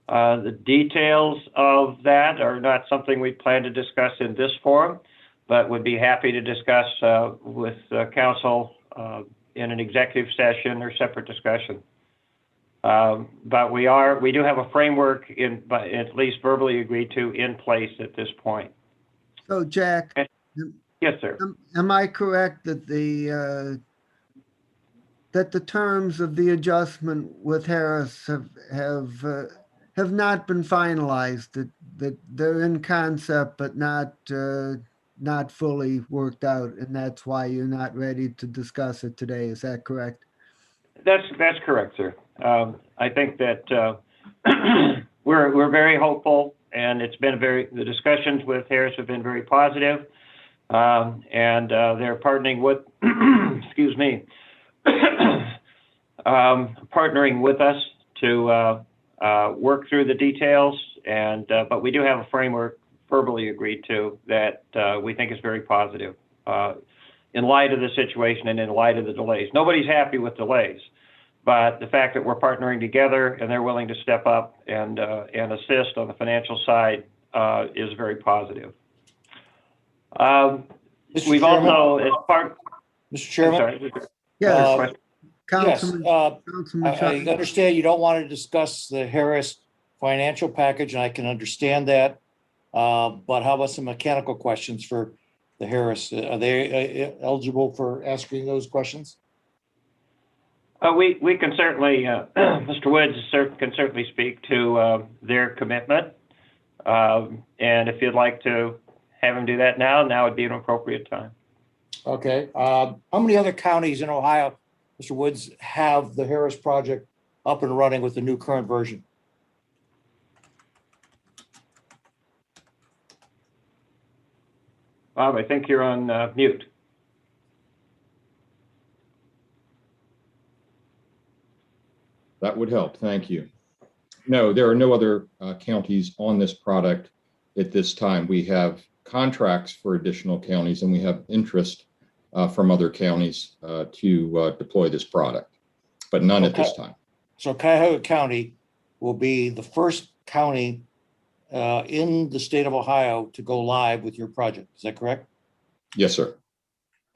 The details of that are not something we plan to discuss in this forum, but would be happy to discuss with council in an executive session or separate discussion. But we do have a framework at least verbally agreed to in place at this point. So Jack. Yes, sir. Am I correct that the terms of the adjustment with Harris have not been finalized, that they're in concept but not not fully worked out, and that's why you're not ready to discuss it today. Is that correct? That's correct, sir. I think that we're very hopeful, and the discussions with Harris have been very positive, and they're partnering with, excuse me, partnering with us to work through the details, but we do have a framework verbally agreed to that we think is very positive in light of the situation and in light of the delays. Nobody's happy with delays, but the fact that we're partnering together and they're willing to step up and assist on the financial side is very positive. We've also, as part. Mr. Chairman? I'm sorry. Yes. Yes, Councilman I Chapman. understand you don't want to discuss the Harris financial package, and I can understand that. But how about some mechanical questions for the Harris? Are they eligible for asking those questions? We can certainly, Mr. Woods can certainly speak to their commitment. And if you'd like to have him do that now would be an appropriate time. Okay. How many other counties in Ohio, Mr. Woods, have the Harris project up and running with the new current version? Bob, I think you're on mute. That would help. Thank you. No, there are no other counties on this product at this time. We have contracts for additional counties, and we have interest from other counties to deploy this product, but none at this time. So Cuyahoga County will be the first county in the state of Ohio to go live with your project. Is that correct? Yes, sir.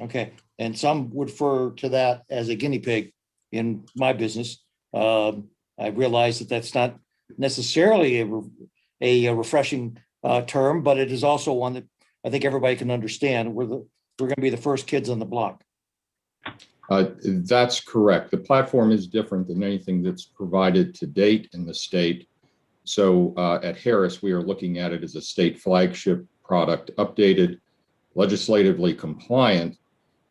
Okay. And some would refer to that as a guinea pig in my business. I realize that that's not necessarily a refreshing term, but it is also one that I think everybody can understand. We're going to be the first kids on the block. That's correct. The platform is different than anything that's provided to date in the state. So at Harris, we are looking at it as a state flagship product, updated, legislatively compliant,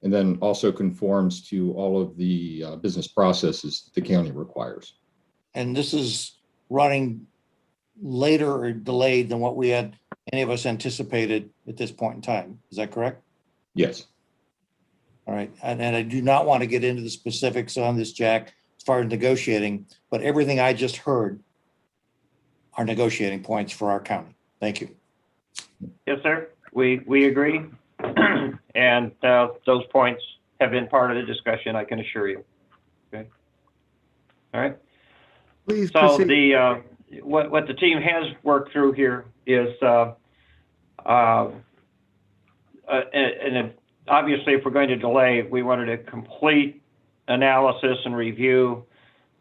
and then also conforms to all of the business processes the county requires. And this is running later or delayed than what we had any of us anticipated at this point in time. Is that correct? Yes. All right. And I do not want to get into the specifics on this, Jack, as far as negotiating, but everything I just heard are negotiating points for our county. Thank you. Yes, sir. We agree. And those points have been part of the discussion, I can assure you. Okay. All right. Please So proceed. what the team has worked through here is, and obviously if we're going to delay, we wanted a complete analysis and review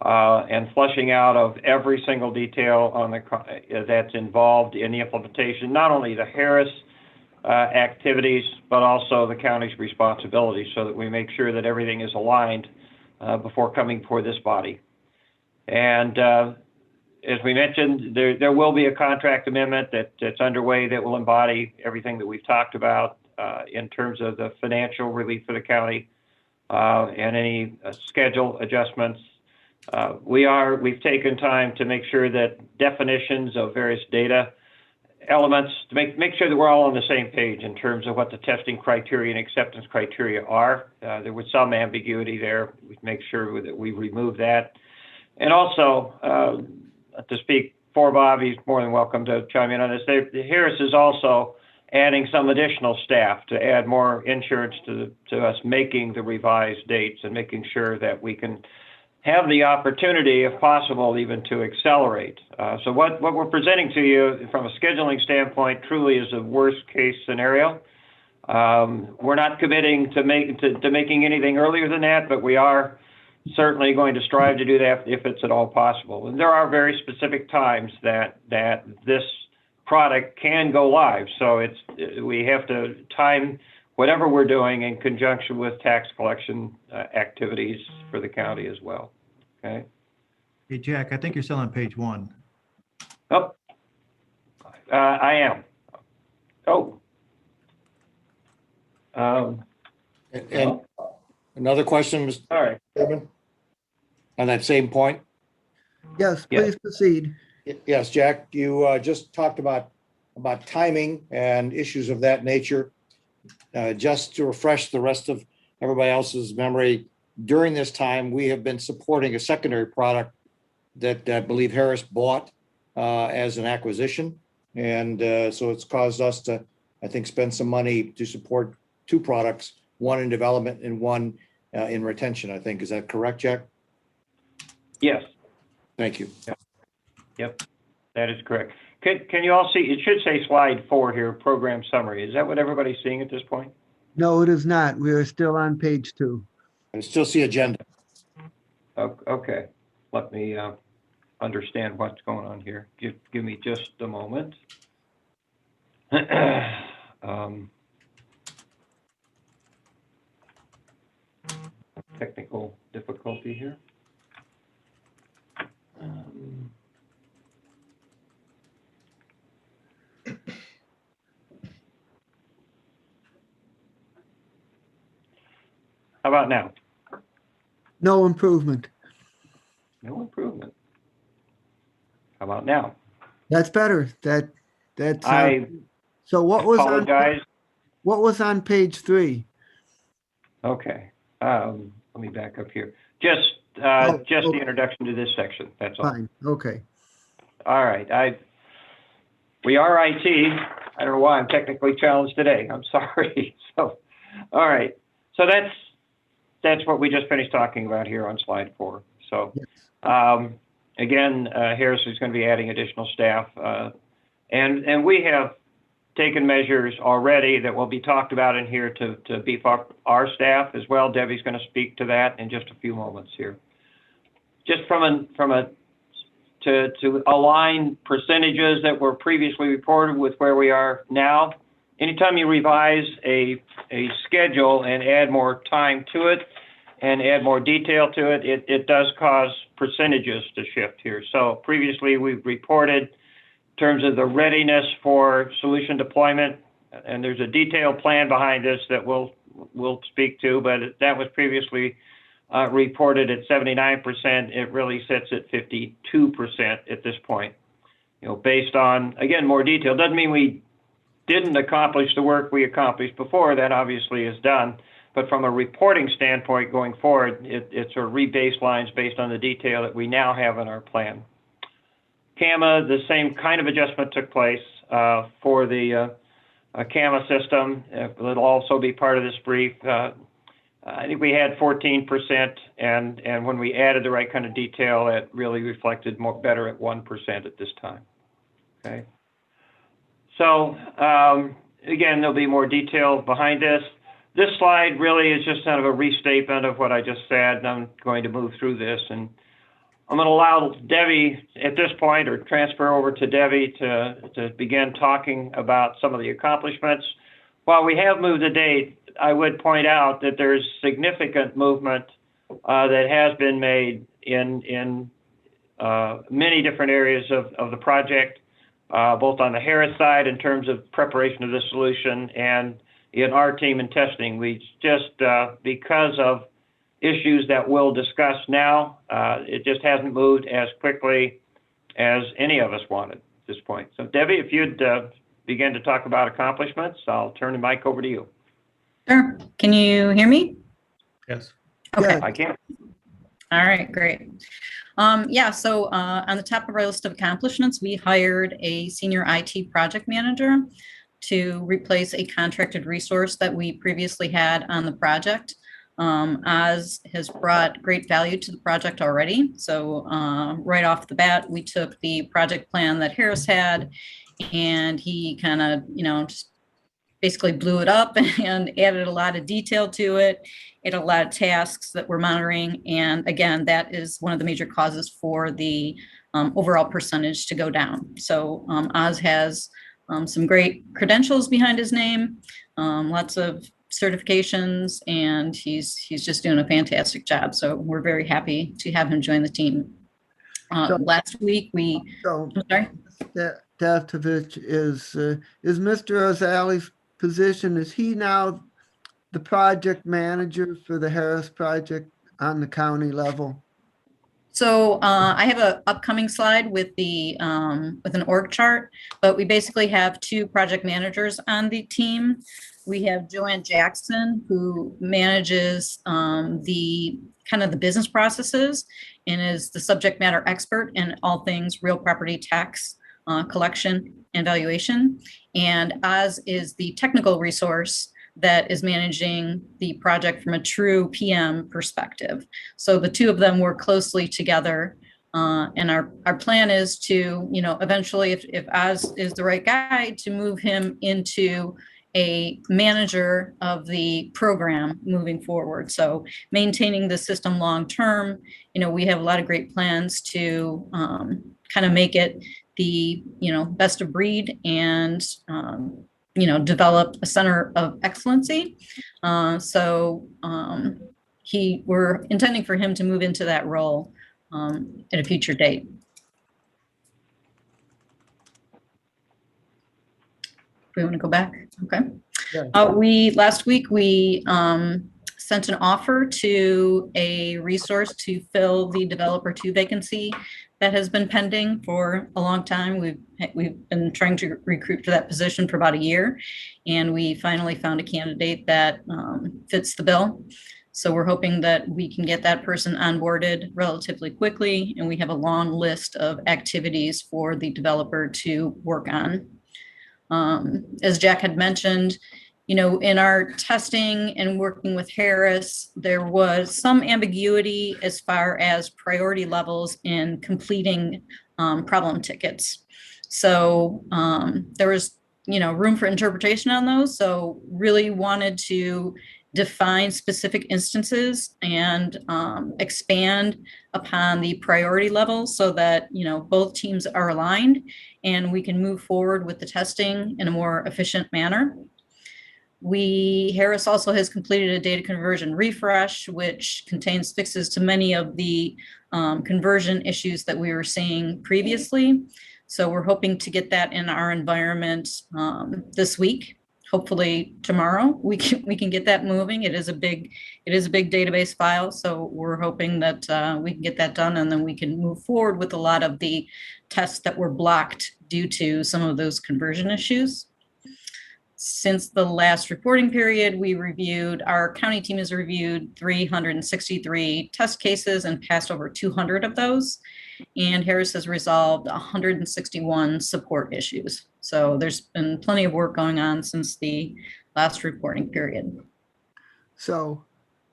and fleshing out of every single detail on that's involved in the implementation, not only the Harris activities, but also the county's responsibilities, so that we make sure that everything is aligned before coming before this body. And as we mentioned, there will be a contract amendment that's underway that will embody everything that we've talked about in terms of the financial relief for the county and any schedule adjustments. We've taken time to make sure that definitions of various data elements, to make sure that we're all on the same page in terms of what the testing criteria and acceptance criteria are. There was some ambiguity there. We make sure that we remove that. And also, to speak for Bob, he's more than welcome to chime in on this. Harris is also adding some additional staff to add more insurance to us making the revised dates and making sure that we can have the opportunity, if possible, even to accelerate. So what we're presenting to you from a scheduling standpoint truly is a worst case scenario. We're not committing to making anything earlier than that, but we are certainly going to strive to do that if it's at all possible. And there are very specific times that this product can go live. So we have to time whatever we're doing in conjunction with tax collection activities for the county as well. Okay. Hey, Jack, I think you're still on page 1. Oh, I am. Oh, And another question, Mr. Sorry. Chairman? On that same point? Yes, Yes. please proceed. Yes, Jack, you just talked about timing and issues of that nature. Just to refresh the rest of everybody else's memory, during this time, we have been supporting a secondary product that I believe Harris bought as an acquisition. And so it's caused us to, I think, spend some money to support two products, one in development and one in retention, I think. Is that correct, Jack? Yes. Thank you. Yep, that is correct. Can you all see, it should say slide 4 here, program summary. Is that what everybody's seeing at this point? No, it is not. We are still on page 2. I still see agenda. Okay, let me understand what's going on here. Give me just a moment. Technical difficulty here. How about now? No improvement. No improvement. How about now? That's better. That's I so what was apologize. what was on page 3? Okay, let me back up here. Just the okay. introduction to this section, that's all. Fine. Okay. All right, we are IT. I don't know why I'm technically challenged today. I'm sorry. So, all right. So that's what we just finished talking about here on slide 4. So, Yes. again, Harris is going to be adding additional staff, and we have taken measures already that will be talked about in here to beef up our staff as well. Debbie's going to speak to that in just a few moments here. Just to align percentages that were previously reported with where we are now. Anytime you revise a schedule and add more time to it and add more detail to it, it does cause percentages to shift here. So previously we've reported in terms of the readiness for solution deployment, and there's a detailed plan behind this that we'll speak to, but that was previously reported at 79%. It really sits at 52% at this point. You know, based on, again, more detail. Doesn't mean we didn't accomplish the work we accomplished before. That obviously is done. But from a reporting standpoint going forward, it sort of re-baselines based on the detail that we now have in our plan. CAMA, the same kind of adjustment took place for the CAMA system. It'll also be part of this brief. I think we had 14%, and when we added the right kind of detail, it really reflected better at 1% at this time. Okay. So again, there'll be more detail behind this. This slide really is just kind of a restatement of what I just said, and I'm going to move through this. And I'm going to allow Debbie at this point, or transfer over to Debbie to begin talking about some of the accomplishments. While we have moved the date, I would point out that there's significant movement that has been made in many different areas of the project, both on the Harris side in terms of preparation of the solution and in our team in testing. We just, because of issues that we'll discuss now, it just hasn't moved as quickly as any of us wanted at this point. So Debbie, if you'd begin to talk about accomplishments, I'll turn the mic over to you. Sure. Can you hear me? Yes. Okay. I can. All right, great. Yeah, so on the top of our list of accomplishments, we hired a senior IT project manager to replace a contracted resource that we previously had on the project. Oz has brought great value to the project already. So right off the bat, we took the project plan that Harris had, and he kind of, just basically blew it up and added a lot of detail to it. It had a lot of tasks that we're monitoring. And again, that is one of the major causes for the overall percentage to go down. So Oz has some great credentials behind his name, lots of certifications, and he's just doing a fantastic job. So we're very happy to have him join the team. Last week I'm sorry. Davtovich is Mr. Ozali's position, is he now the project manager for the Harris project on the county level? So I have an upcoming slide with the with an org chart, but we basically have two project managers on the team. We have Joanne Jackson, who manages the kind of the business processes and is the subject matter expert in all things real property tax collection and valuation. And Oz is the technical resource that is managing the project from a true PM perspective. So the two of them work closely together. And our plan is to, you know, eventually, if Oz is the right guy, to move him into a manager of the program moving forward. So maintaining the system long term, you know, we have a lot of great plans to kind of make it the, you know, best of breed and you know, develop a center of excellency. We're intending for him to move into that role at a future date. We want to go back? Okay. Yeah. Last week, we sent an offer to a resource to fill the developer 2 vacancy that has been pending for a long time. We've been trying to recruit for that position for about a year, and we finally found a candidate that fits the bill. So we're hoping that we can get that person onboarded relatively quickly, and we have a long list of activities for the developer to work on. As Jack had mentioned, you know, in our testing and working with Harris, there was some ambiguity as far as priority levels in completing problem tickets. So there was, you know, room for interpretation on those. So really wanted to define specific instances and expand upon the priority levels so that, you know, both teams are aligned and we can move forward with the testing in a more efficient manner. Harris also has completed a data conversion refresh, which contains fixes to many of the conversion issues that we were seeing previously. So we're hoping to get that in our environment this week. Hopefully tomorrow we can get that moving. It is a big database file, so we're hoping that we can get that done, and then we can move forward with a lot of the tests that were blocked due to some of those conversion issues. Since the last reporting period, our county team has reviewed 363 test cases and passed over 200 of those. And Harris has resolved 161 support issues. So there's been plenty of work going on since the last reporting period. So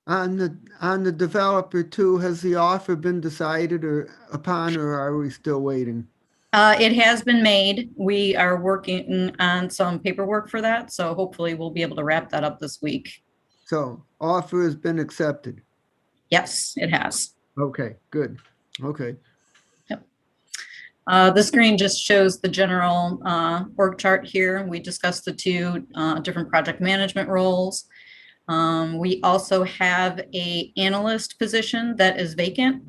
on the developer 2, has the offer been decided upon, or are we still waiting? It has been made. We are working on some paperwork for that. So hopefully we'll be able to wrap that up this week. So offer has been accepted. Yes, it has. Okay, good. Okay. Yep. The screen just shows the general org chart here. We discussed the two different project management roles. We also have an analyst position that is vacant.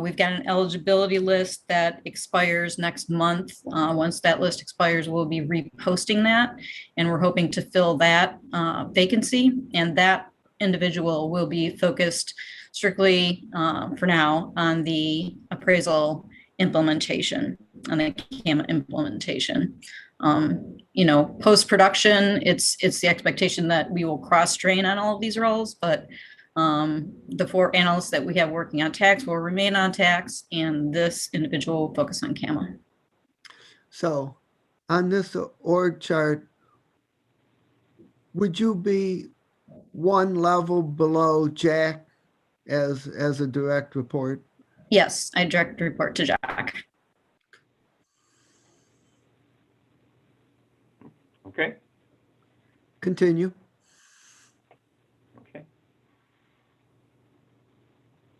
We've got an eligibility list that expires next month. Once that list expires, we'll be reposting that, and we're hoping to fill that vacancy. And that individual will be focused strictly for now on the appraisal implementation, on the CAMA implementation. You know, post-production, it's the expectation that we will cross-train on all of these roles, but the 4 analysts that we have working on tax will remain on tax, and this individual will focus on CAMA. So on this org chart, would you be one level below Jack as a direct report? Yes, I direct report to Jack. Okay. Continue. Okay.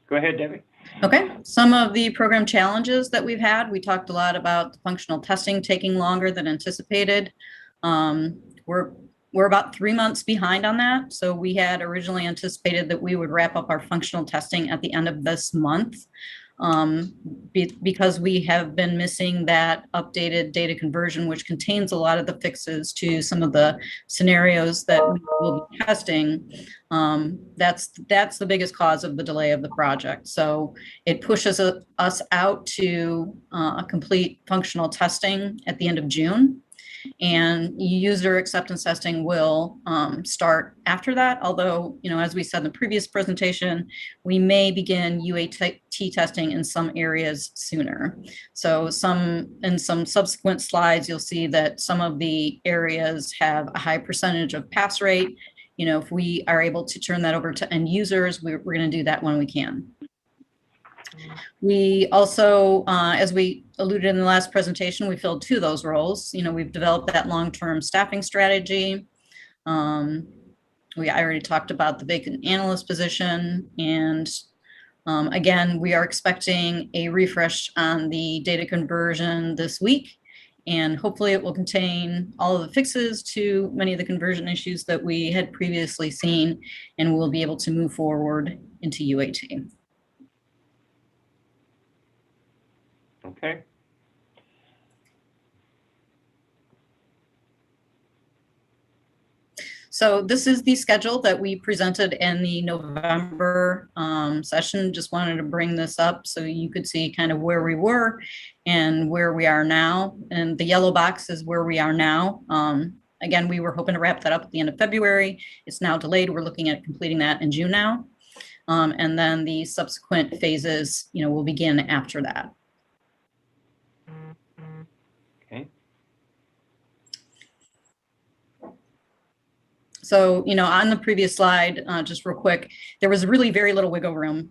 Go ahead, Debbie. Okay, some of the program challenges that we've had, we talked a lot about the functional testing taking longer than anticipated. We're about 3 months behind on that. So we had originally anticipated that we would wrap up our functional testing at the end of this month. because we have been missing that updated data conversion, which contains a lot of the fixes to some of the scenarios that we will be testing. That's the biggest cause of the delay of the project. So it pushes us out to complete functional testing at the end of June. And user acceptance testing will start after that. Although, as we said in the previous presentation, we may begin UAT testing in some areas sooner. So in some subsequent slides, you'll see that some of the areas have a high percentage of pass rate. If we are able to turn that over to end users, we're going to do that when we can. We also, as we alluded in the last presentation, we filled 2 of those roles. We've developed that long-term staffing strategy. I already talked about the vacant analyst position. And again, we are expecting a refresh on the data conversion this week. And hopefully it will contain all of the fixes to many of the conversion issues that we had previously seen, and we'll be able to move forward into UAT. Okay. So this is the schedule that we presented in the November session. Just wanted to bring this up so you could see kind of where we were and where we are now. And the yellow box is where we are now. Again, we were hoping to wrap that up at the end of February. It's now delayed. We're looking at completing that in June now. And then the subsequent phases, will begin after that. Okay. So, on the previous slide, just real quick, there was really very little wiggle room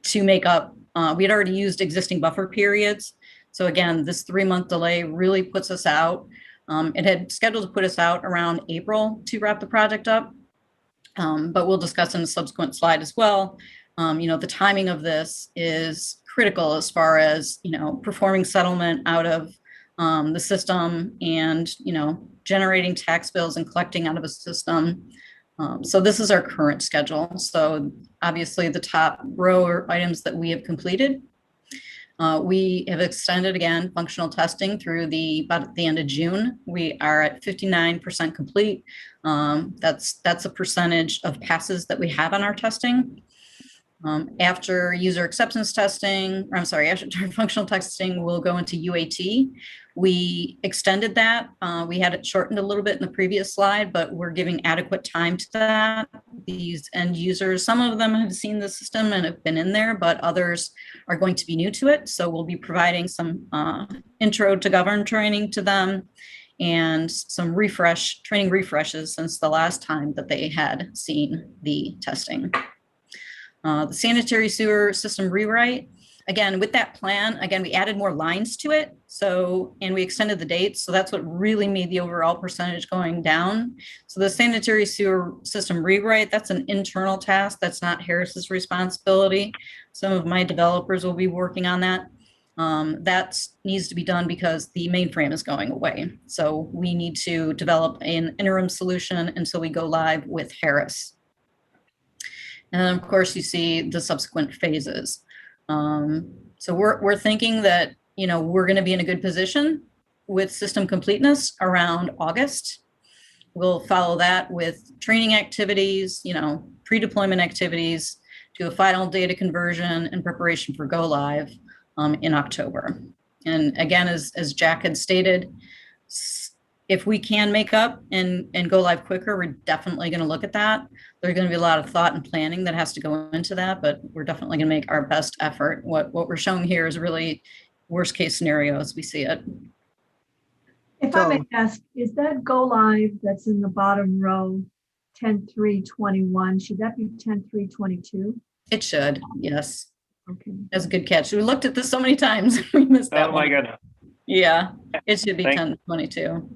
to make up. We had already used existing buffer periods. So again, this 3-month delay really puts us out. It had scheduled to put us out around April to wrap the project up. But we'll discuss in a subsequent slide as well. The timing of this is critical as far as, performing settlement out of the system and, generating tax bills and collecting out of a system. So this is our current schedule. So obviously the top row are items that we have completed. We have extended again functional testing through about the end of June. We are at 59% complete. That's a percentage of passes that we have on our testing. After user acceptance testing, after functional testing, we'll go into UAT. We extended that. We had it shortened a little bit in the previous slide, but we're giving adequate time to that. These end users, some of them have seen the system and have been in there, but others are going to be new to it. So we'll be providing some intro to govern training to them and some training refreshes since the last time that they had seen the testing. The sanitary sewer system rewrite, again, with that plan, we added more lines to it. And we extended the dates. So that's what really made the overall percentage going down. So the sanitary sewer system rewrite, that's an internal task. That's not Harris's responsibility. Some of my developers will be working on that. That needs to be done because the mainframe is going away. So we need to develop an interim solution until we go live with Harris. And then of course you see the subsequent phases. So we're thinking that, we're going to be in a good position with system completeness around August. We'll follow that with training activities, pre-deployment activities, do a final data conversion and preparation for go live in October. And again, as Jack had stated, if we can make up and go live quicker, we're definitely going to look at that. There's going to be a lot of thought and planning that has to go into that, but we're definitely going to make our best effort. What we're showing here is really worst case scenario as we see it. If I may ask, is that go live that's in the bottom row 10/3/21? Should that be 10/3/22? It should, yes. Okay. That's a good catch. We looked at this so many times. We missed that one. Oh my goodness. Yeah, it should be 10/22.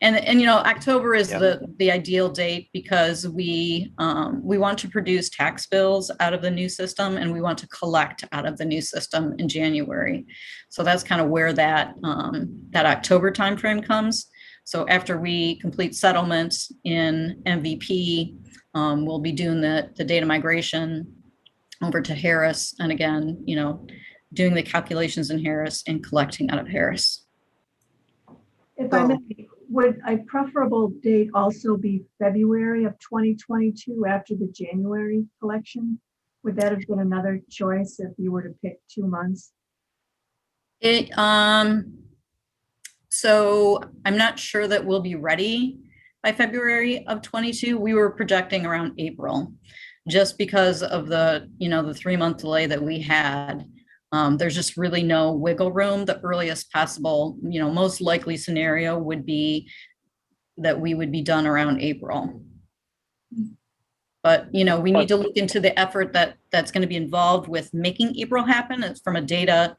And October is the ideal date because we want to produce tax bills out of the new system and we want to collect out of the new system in January. So that's kind of where that October timeframe comes. So after we complete settlements in MVP, we'll be doing the data migration over to Harris. And again, doing the calculations in Harris and collecting out of Harris. If I may, would a preferable date also be February of 2022 after the January collection? Would that have been another choice if you were to pick 2 months? So I'm not sure that we'll be ready by February of 22. We were projecting around April, just because of the 3-month delay that we had. There's just really no wiggle room. The earliest possible, most likely scenario would be that we would be done around April. But, we need to look into the effort that's going to be involved with making April happen. It's from a data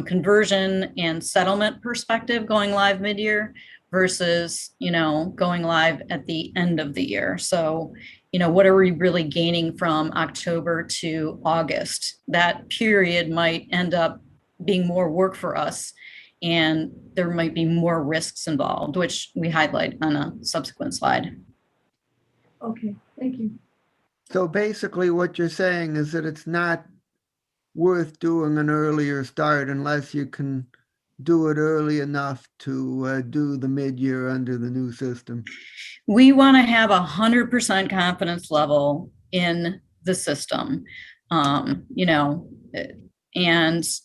conversion and settlement perspective, going live mid-year versus, going live at the end of the year. So, what are we really gaining from October to August? That period might end up being more work for us, and there might be more risks involved, which we highlight on a subsequent slide. Okay, thank you. So basically what you're saying is that it's not worth doing an earlier start unless you can do it early enough to do the mid-year under the new system. We want to have 100% confidence level in the system. And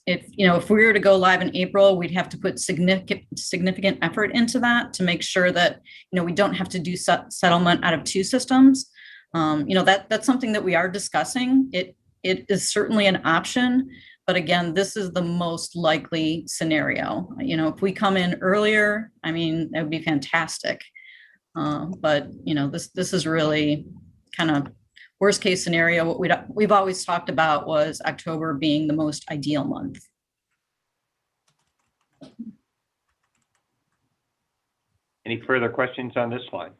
if we were to go live in April, we'd have to put significant effort into that to make sure that, we don't have to do settlement out of 2 systems. That's something that we are discussing. It is certainly an option, but again, this is the most likely scenario. If we come in earlier, that would be fantastic. But this is really kind of worst case scenario. What we've always talked about was October being the most ideal month. Any further questions on this slide?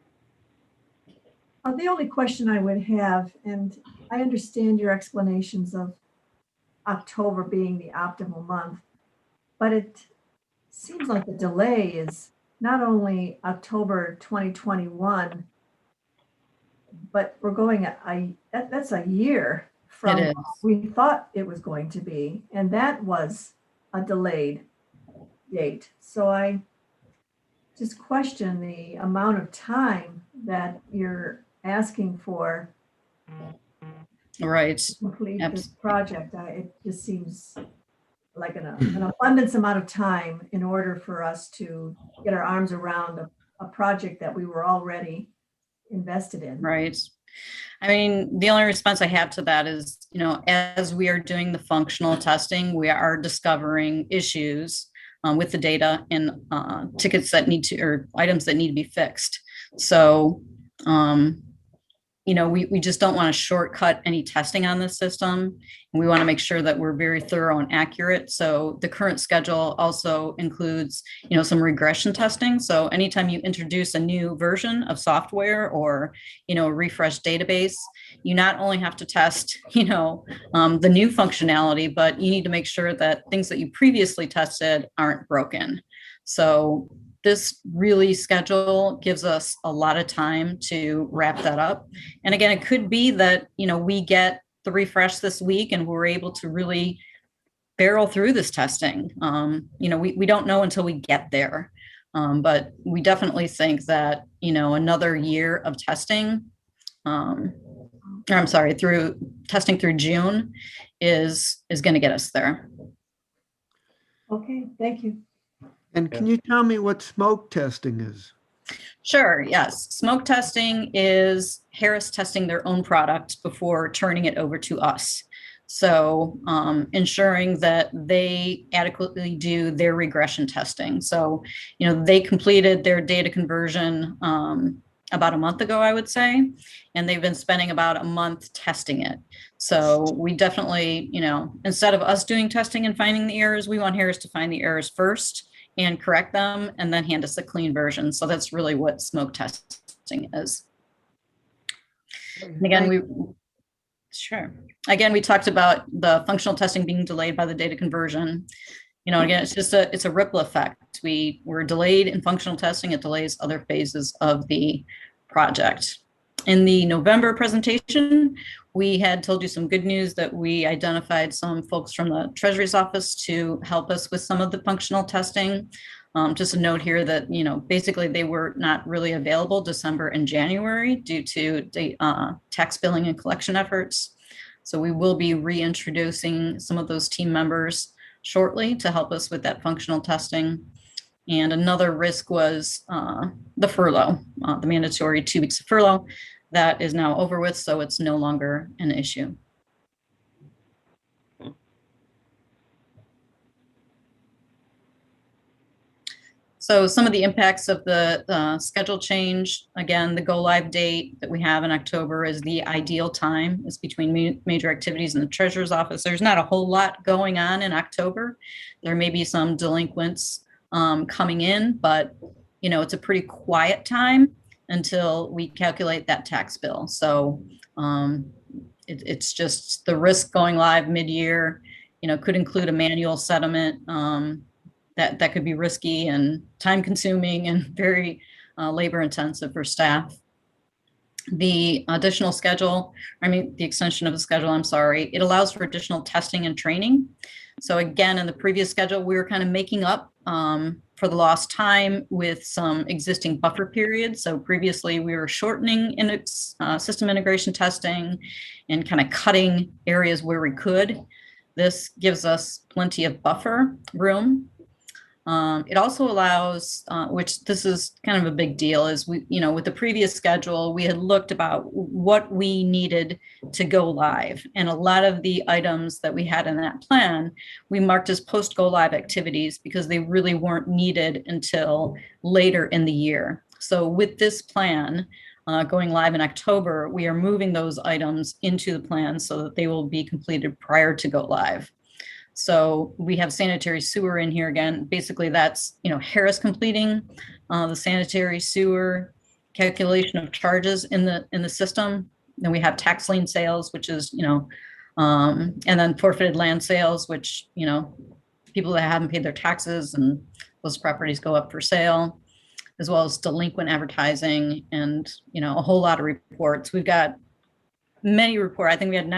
The only question I would have, and I understand your explanations of October being the optimal month, but it seems like the delay is not only October 2021, but we're going that's a year from what we thought it was going to be, and that was a delayed date. So I just question the amount of time that you're asking for right to complete this project. It just seems like an abundance amount of time in order for us to get our arms around a project that we were already invested in. Right. The only response I have to that is, as we are doing the functional testing, we are discovering issues with the data and tickets that or items that need to be fixed. So, we just don't want to shortcut any testing on this system. And we want to make sure that we're very thorough and accurate. So the current schedule also includes, some regression testing. So anytime you introduce a new version of software or, a refreshed database, you not only have to test, the new functionality, but you need to make sure that things that you previously tested aren't broken. So this really schedule gives us a lot of time to wrap that up. And again, it could be that, we get the refresh this week and we're able to really barrel through this testing. We don't know until we get there. But we definitely think that, another year of testing, through testing through June is going to get us there. Okay, thank you. And can you tell me what smoke testing is? Sure, yes. Smoke testing is Harris testing their own product before turning it over to us. So ensuring that they adequately do their regression testing. So, they completed their data conversion about a month ago, I would say, and they've been spending about a month testing it. So we definitely, instead of us doing testing and finding the errors, we want Harris to find the errors first and correct them, and then hand us a clean version. So that's really what smoke testing is. And again, we talked about the functional testing being delayed by the data conversion. Again, it's a ripple effect. We're delayed in functional testing, it delays other phases of the project. In the November presentation, we had told you some good news that we identified some folks from the Treasury's office to help us with some of the functional testing. Just a note here that, basically they were not really available December and January due to the tax billing and collection efforts. So we will be reintroducing some of those team members shortly to help us with that functional testing. And another risk was the furlough, the mandatory 2 weeks of furlough. That is now over with, so it's no longer an issue. So some of the impacts of the schedule change, again, the go live date that we have in October is the ideal time. It's between major activities in the treasurer's office. There's not a whole lot going on in October. There may be some delinquents coming in, but it's a pretty quiet time until we calculate that tax bill. So it's just the risk going live mid-year, could include a manual settlement. That could be risky and time consuming and very labor intensive for staff. The additional schedule, the extension of the schedule, it allows for additional testing and training. So again, in the previous schedule, we were kind of making up for the lost time with some existing buffer periods. So previously we were shortening system integration testing and kind of cutting areas where we could. This gives us plenty of buffer room. It also allows, which this is kind of a big deal, is we, with the previous schedule, we had looked about what we needed to go live. And a lot of the items that we had in that plan, we marked as post go live activities because they really weren't needed until later in the year. So with this plan, going live in October, we are moving those items into the plan so that they will be completed prior to go live. So we have sanitary sewer in here again. Basically, that's Harris completing the sanitary sewer calculation of charges in the system. Then we have tax lien sales, which is and then forfeited land sales, which people that haven't paid their taxes and those properties go up for sale, as well as delinquent advertising and a whole lot of reports. We've got many reports. I think we had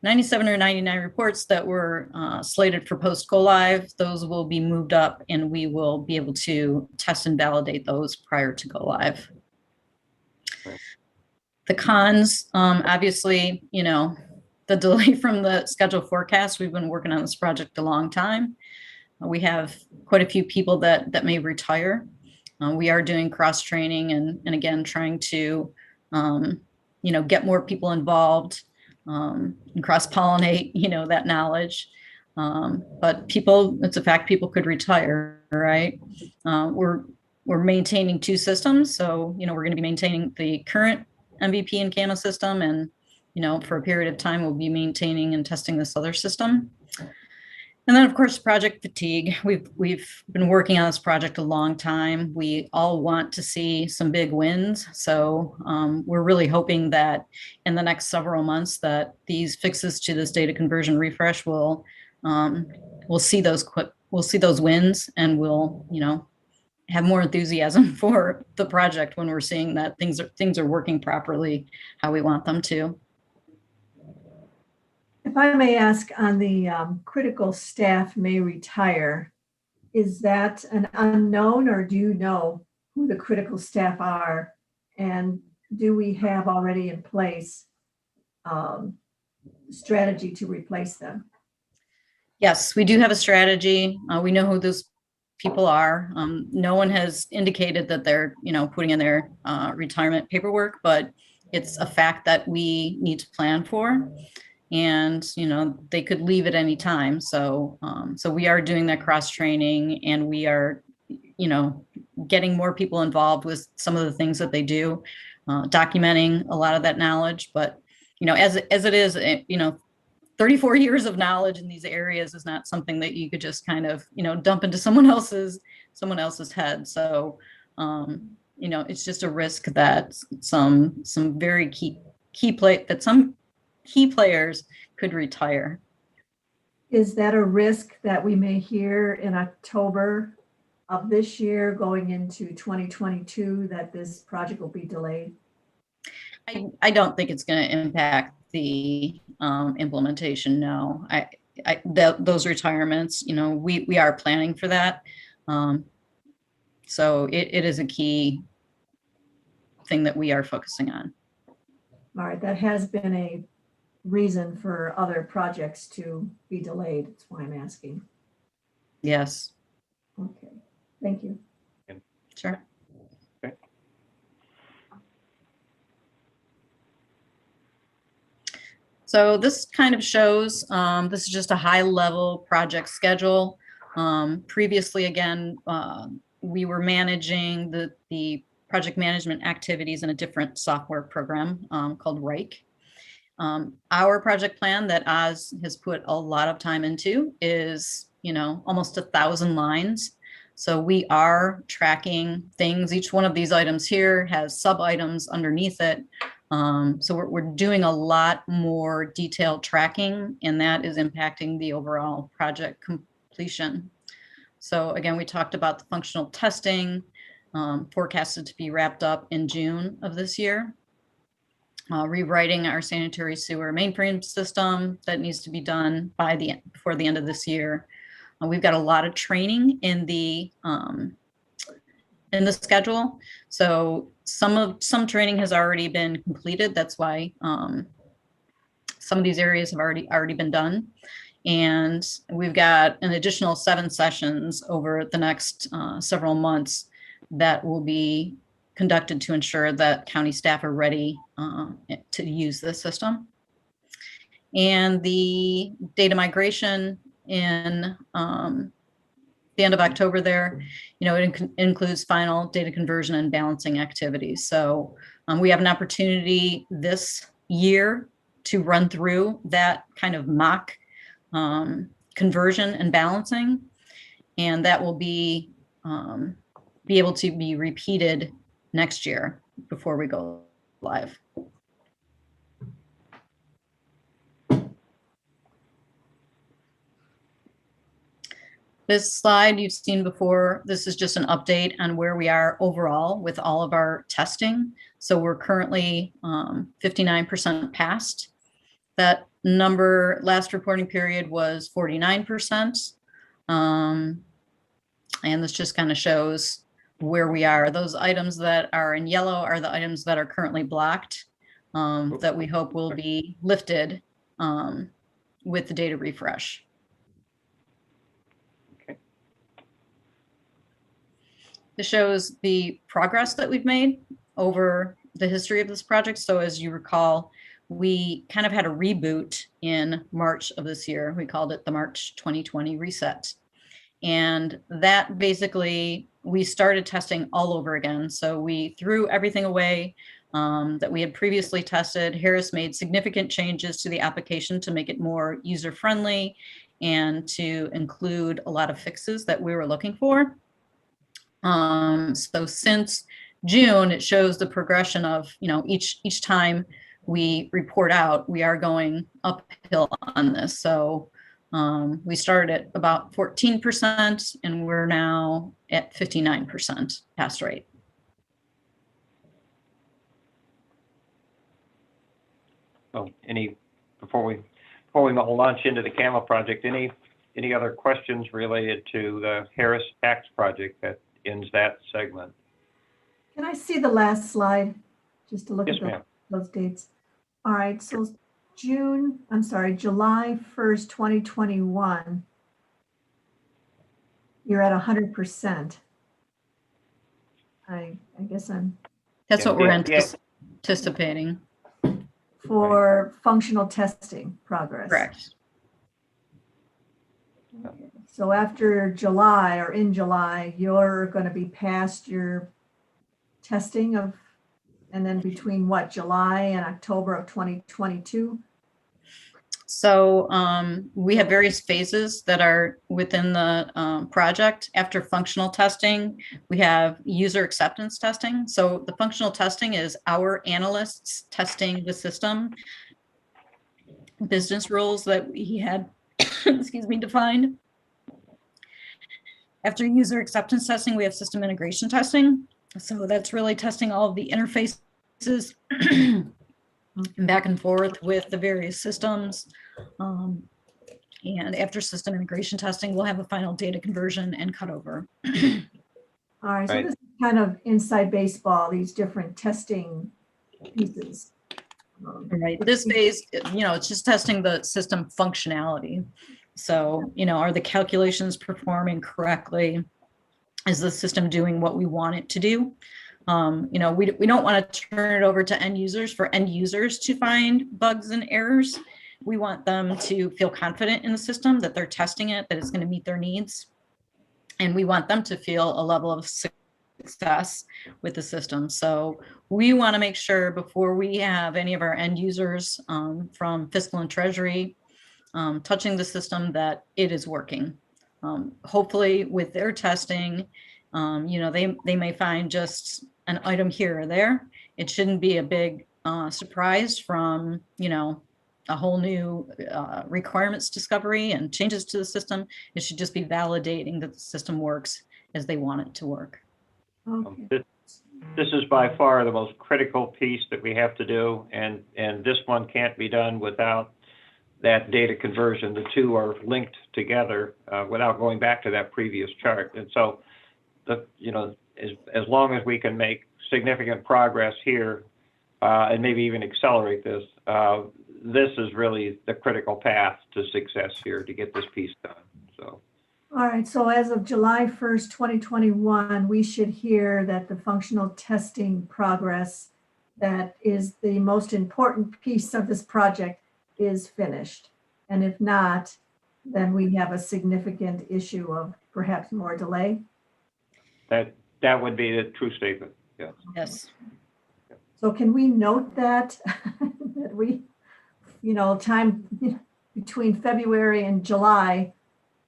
97 or 99 reports that were slated for post go live. Those will be moved up and we will be able to test and validate those prior to go live. The cons, obviously, the delay from the schedule forecast. We've been working on this project a long time. We have quite a few people that may retire. We are doing cross training and again, trying to, get more people involved. And cross-pollinate, that knowledge. But it's a fact people could retire, right? We're maintaining 2 systems. So, we're going to be maintaining the current MVP and CAMA system. And, for a period of time, we'll be maintaining and testing this other system. And then, of course, project fatigue. We've been working on this project a long time. We all want to see some big wins. So we're really hoping that in the next several months that these fixes to this data conversion refresh will see those wins, and we'll have more enthusiasm for the project when we're seeing that things are working properly how we want them to. If I may ask, on the critical staff may retire, is that an unknown, or do you know who the critical staff are? And do we have already in place strategy to replace them? Yes, we do have a strategy. We know who those people are. No one has indicated that they're, putting in their retirement paperwork, but it's a fact that we need to plan for. And they could leave at any time. So we are doing that cross training, and we are getting more people involved with some of the things that they do, documenting a lot of that knowledge. But as it is, 34 years of knowledge in these areas is not something that you could just kind of dump into someone else's head. So it's just a risk that some very some key players could retire. Is that a risk that we may hear in October of this year going into 2022 that this project will be delayed? I don't think it's going to impact the implementation. No, those retirements, we are planning for that. So it is a key thing that we are focusing on. All right, that has been a reason for other projects to be delayed. That's why I'm asking. Yes, Okay, thank you. sure. So this kind of shows, this is just a high level project schedule. Previously, again, we were managing the project management activities in a different software program called Rike. Our project plan that Oz has put a lot of time into is, almost 1,000 lines. So we are tracking things. Each one of these items here has sub items underneath it. So we're doing a lot more detailed tracking, and that is impacting the overall project completion. So again, we talked about the functional testing, forecasted to be wrapped up in June of this year. Rewriting our sanitary sewer mainframe system that needs to be done before the end of this year. We've got a lot of training in the schedule. So some training has already been completed. That's why some of these areas have already been done. And we've got an additional 7 sessions over the next several months that will be conducted to ensure that county staff are ready to use this system. And the data migration in the end of October there, it includes final data conversion and balancing activities. So we have an opportunity this year to run through that kind of mock conversion and balancing, and that will be able to be repeated next year before we go live. This slide you've seen before. This is just an update on where we are overall with all of our testing. So we're currently 59% passed. That number last reporting period was 49%. And this just kind of shows where we are. Those items that are in yellow are the items that are currently blocked that we hope will be lifted with the data refresh. Okay. This shows the progress that we've made over the history of this project. So as you recall, we kind of had a reboot in March of this year. We called it the March 2020 reset. And that basically, we started testing all over again. So we threw everything away that we had previously tested. Harris made significant changes to the application to make it more user-friendly and to include a lot of fixes that we were looking for. So since June, it shows the progression of, each time we report out, we are going uphill on this. So we started at about 14% and we're now at 59% pass rate. So before we launch into the CAMA project, any other questions related to the Harris Tax project that ends that segment? Can I see the last slide? Just to look Yes, at ma'am. those dates. All right, so July 1st, 2021, you're at 100%. I guess That's what we're Yeah. anticipating. for functional testing progress. Correct. Okay. So after July or in July, you're going to be past your testing of, and then between what, July and October of 2022? So we have various phases that are within the project. After functional testing, we have user acceptance testing. So the functional testing is our analysts testing the system, business rules that we had, defined. After user acceptance testing, we have system integration testing. So that's really testing all of the interfaces and back and forth with the various systems. And after system integration testing, we'll have a final data conversion and cutover. All right, so Right. this is kind of inside baseball, these different testing pieces. Right, this phase, it's just testing the system functionality. So, are the calculations performing correctly? Is the system doing what we want it to do? We don't want to turn it over to end users for end users to find bugs and errors. We want them to feel confident in the system, that they're testing it, that it's going to meet their needs. And we want them to feel a level of success with the system. So we want to make sure before we have any of our end users from fiscal and treasury touching the system that it is working. Hopefully with their testing, they may find just an item here or there. It shouldn't be a big surprise from, a whole new requirements discovery and changes to the system. It should just be validating that the system works as they want it to work. Okay. This is by far the most critical piece that we have to do, and this one can't be done without that data conversion. The two are linked together without going back to that previous chart. And so, as long as we can make significant progress here and maybe even accelerate this, this is really the critical path to success here to get this piece done. So. All right, so as of July 1st, 2021, we should hear that the functional testing progress that is the most important piece of this project is finished. And if not, then we have a significant issue of perhaps more delay. That would be the true statement, yes. Yes. So can we note that, that we, time between February and July,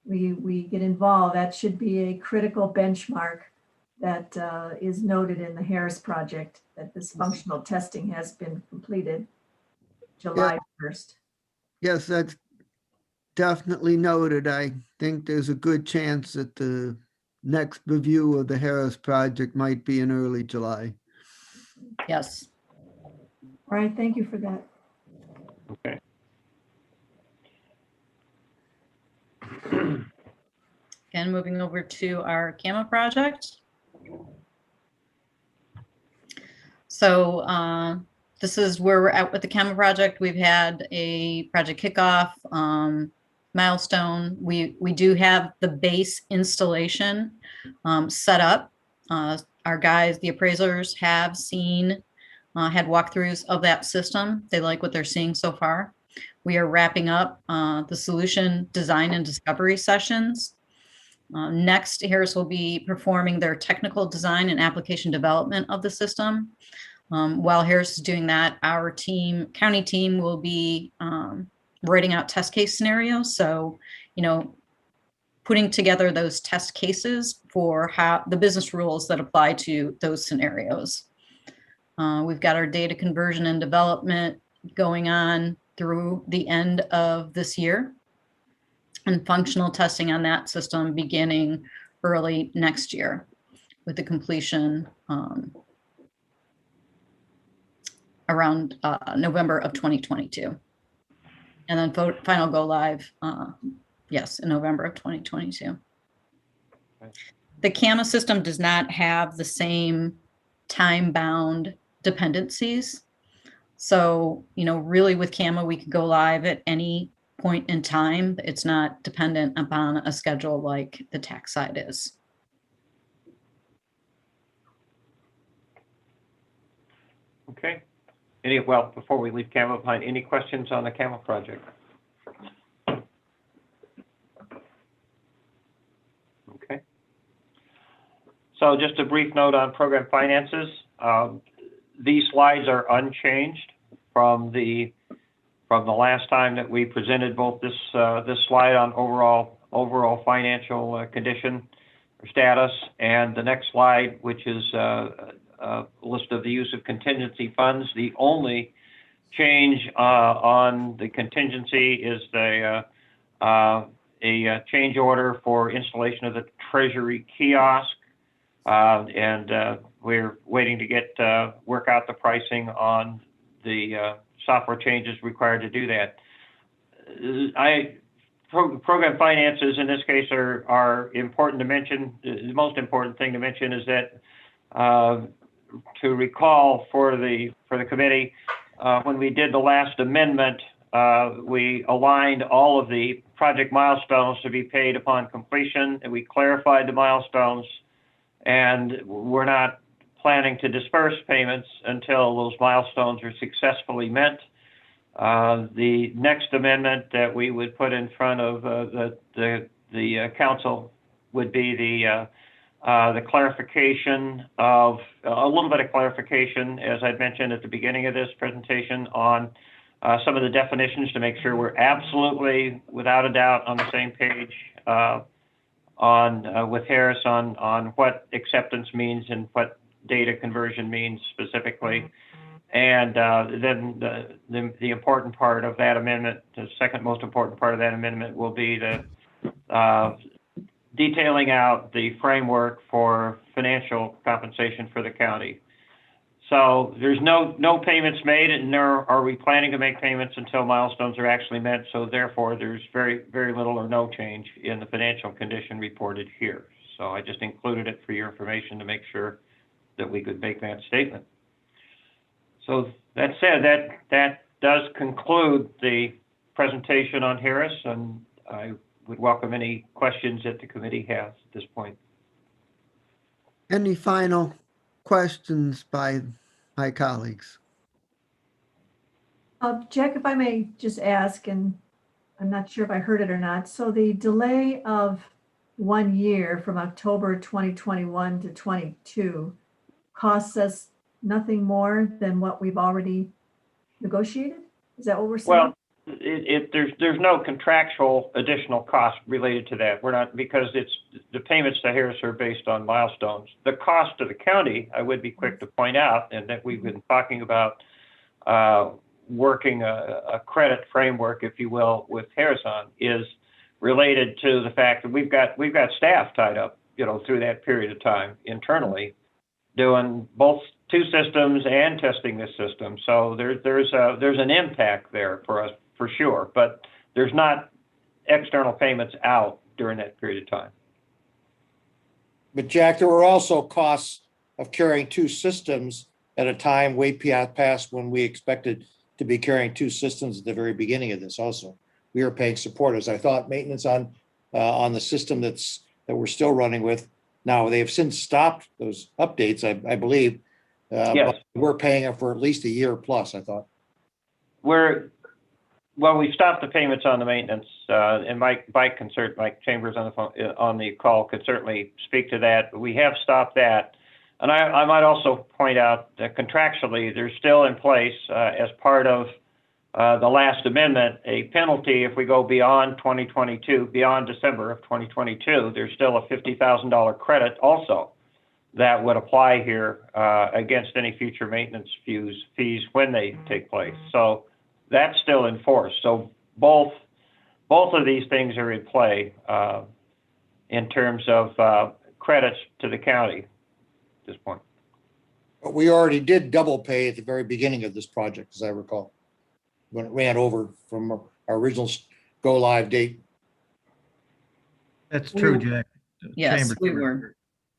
we get involved, that should be a critical benchmark that is noted in the Harris project, that this functional testing has been completed July 1st. Yes, that's definitely noted. I think there's a good chance that the next review of the Harris project might be in early July. Yes. All right, thank you for that. Okay. Again, moving over to our CAMA project. So this is where we're at with the CAMA project. We've had a project kickoff milestone. We do have the base installation set up. Our guys, the appraisers, have seen, had walkthroughs of that system. They like what they're seeing so far. We are wrapping up the solution design and discovery sessions. Next, Harris will be performing their technical design and application development of the system. While Harris is doing that, our county team will be writing out test case scenarios. So, putting together those test cases for how the business rules that apply to those scenarios. We've got our data conversion and development going on through the end of this year, and functional testing on that system beginning early next year with the completion around November of 2022. And then final go live, yes, in November of 2022. The CAMA system does not have the same time-bound dependencies. So, really with CAMA, we could go live at any point in time. It's not dependent upon a schedule like the tax side is. Okay. Before we leave CAMA behind, any questions on the CAMA project? Okay. So just a brief note on program finances. These slides are unchanged from the last time that we presented both this slide on overall financial condition or status, and the next slide, which is a list of the use of contingency funds. The only change on the contingency is a change order for installation of the Treasury kiosk, and we're waiting to work out the pricing on the software changes required to do that. Program finances in this case are important to mention. The most important thing to mention is that to recall for the committee, when we did the last amendment, we aligned all of the project milestones to be paid upon completion, and we clarified the milestones, and we're not planning to disperse payments until those milestones are successfully met. The next amendment that we would put in front of the council would be the clarification of a little bit of clarification, as I'd mentioned at the beginning of this presentation, on some of the definitions to make sure we're absolutely, without a doubt, on the same page with Harris on what acceptance means and what data conversion means specifically. And then the important part of that amendment, the second most important part of that amendment, will be the detailing out the framework for financial compensation for the county. So there's no payments made, and nor are we planning to make payments until milestones are actually met. So therefore, there's very, very little or no change in the financial condition reported here. So I just included it for your information to make sure that we could make that statement. So that said, that does conclude the presentation on Harris, and I would welcome any questions that the committee has at this point. Any final questions by my colleagues? Jack, if I may just ask, and I'm not sure if I heard it or not. So the delay of 1 year from October 2021 to 22 costs us nothing more than what we've already negotiated? Is that what we're saying? Well, there's no contractual additional cost related to that. We're not, because the payments to Harris are based on milestones. The cost to the county, I would be quick to point out, and that we've been talking about working a credit framework, if you will, with Harris on, is related to the fact that we've got staff tied up, through that period of time internally, doing both two systems and testing this system. So there's an impact there for us for sure, but there's not external payments out during that period of time. But Jack, there were also costs of carrying two systems at a time way past when we expected to be carrying two systems at the very beginning of this also. We were paying support, as I thought, maintenance on the system that we're still running with. Now, they have since stopped those updates, I believe. Yes. But we're paying it for at least a year plus, I thought. We stopped the payments on the maintenance, and Mike Chambers on the phone, on the call could certainly speak to that. But we have stopped that. And I might also point out that contractually, there's still in place, as part of the last amendment, a penalty if we go beyond 2022, beyond December of 2022. There's still a $50,000 credit also that would apply here against any future maintenance fees when they take place. So that's still in force. So both of these things are in play in terms of credits to the county at this point. But we already did double pay at the very beginning of this project, as I recall, when it ran over from our original go live date. That's true, Jack. Yes, Chambers. we were.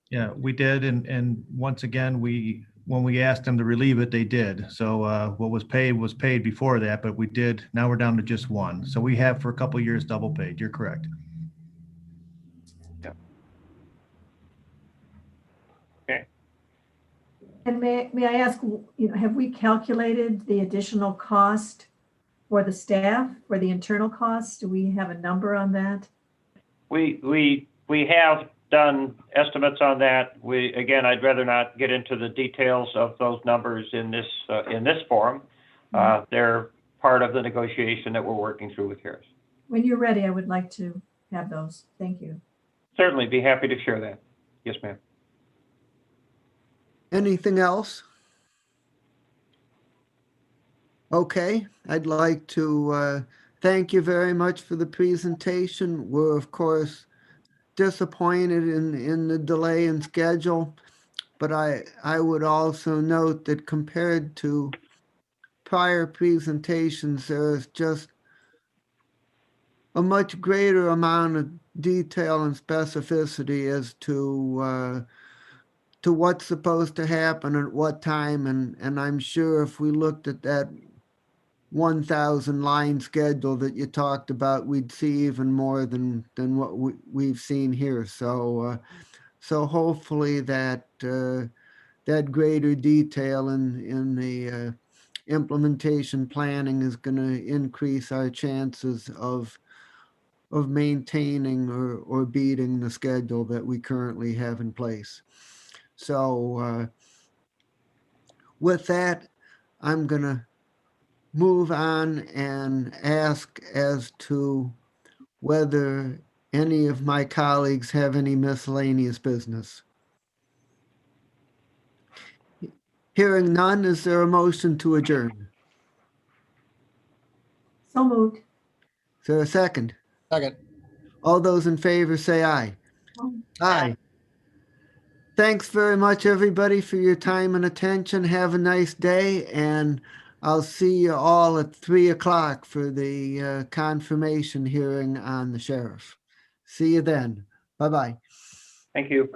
Yeah, we did. And once again, when we asked them to relieve it, they did. So what was paid before that, but we did. Now we're down to just one. So we have for a couple of years double paid. You're correct. Yeah. Okay. And may I ask, have we calculated the additional cost for the staff, for the internal costs? Do we have a number on that? We have done estimates on that. Again, I'd rather not get into the details of those numbers in this forum. They're part of the negotiation that we're working through with Harris. When you're ready, I would like to have those. Thank you. Certainly be happy to share that. Yes, ma'am. Anything else? Okay, I'd like to thank you very much for the presentation. We're, of course, disappointed in the delay in schedule, but I would also note that compared to prior presentations, there's just a much greater amount of detail and specificity as to what's supposed to happen at what time. And I'm sure if we looked at that 1,000 line schedule that you talked about, we'd see even more than what we've seen here. So hopefully that that greater detail in the implementation planning is going to increase our chances of maintaining or beating the schedule that we currently have in place. So with that, I'm going to move on and ask as to whether any of my colleagues have any miscellaneous business. Hearing none, is there a motion to adjourn? So moved. Is there a second? Second. All those in favor say aye. Aye. Thanks very much, everybody, for your time and attention. Have a nice day, and I'll see you all at 3 o'clock for the confirmation hearing on the sheriff. See you then. Bye-bye. Thank you.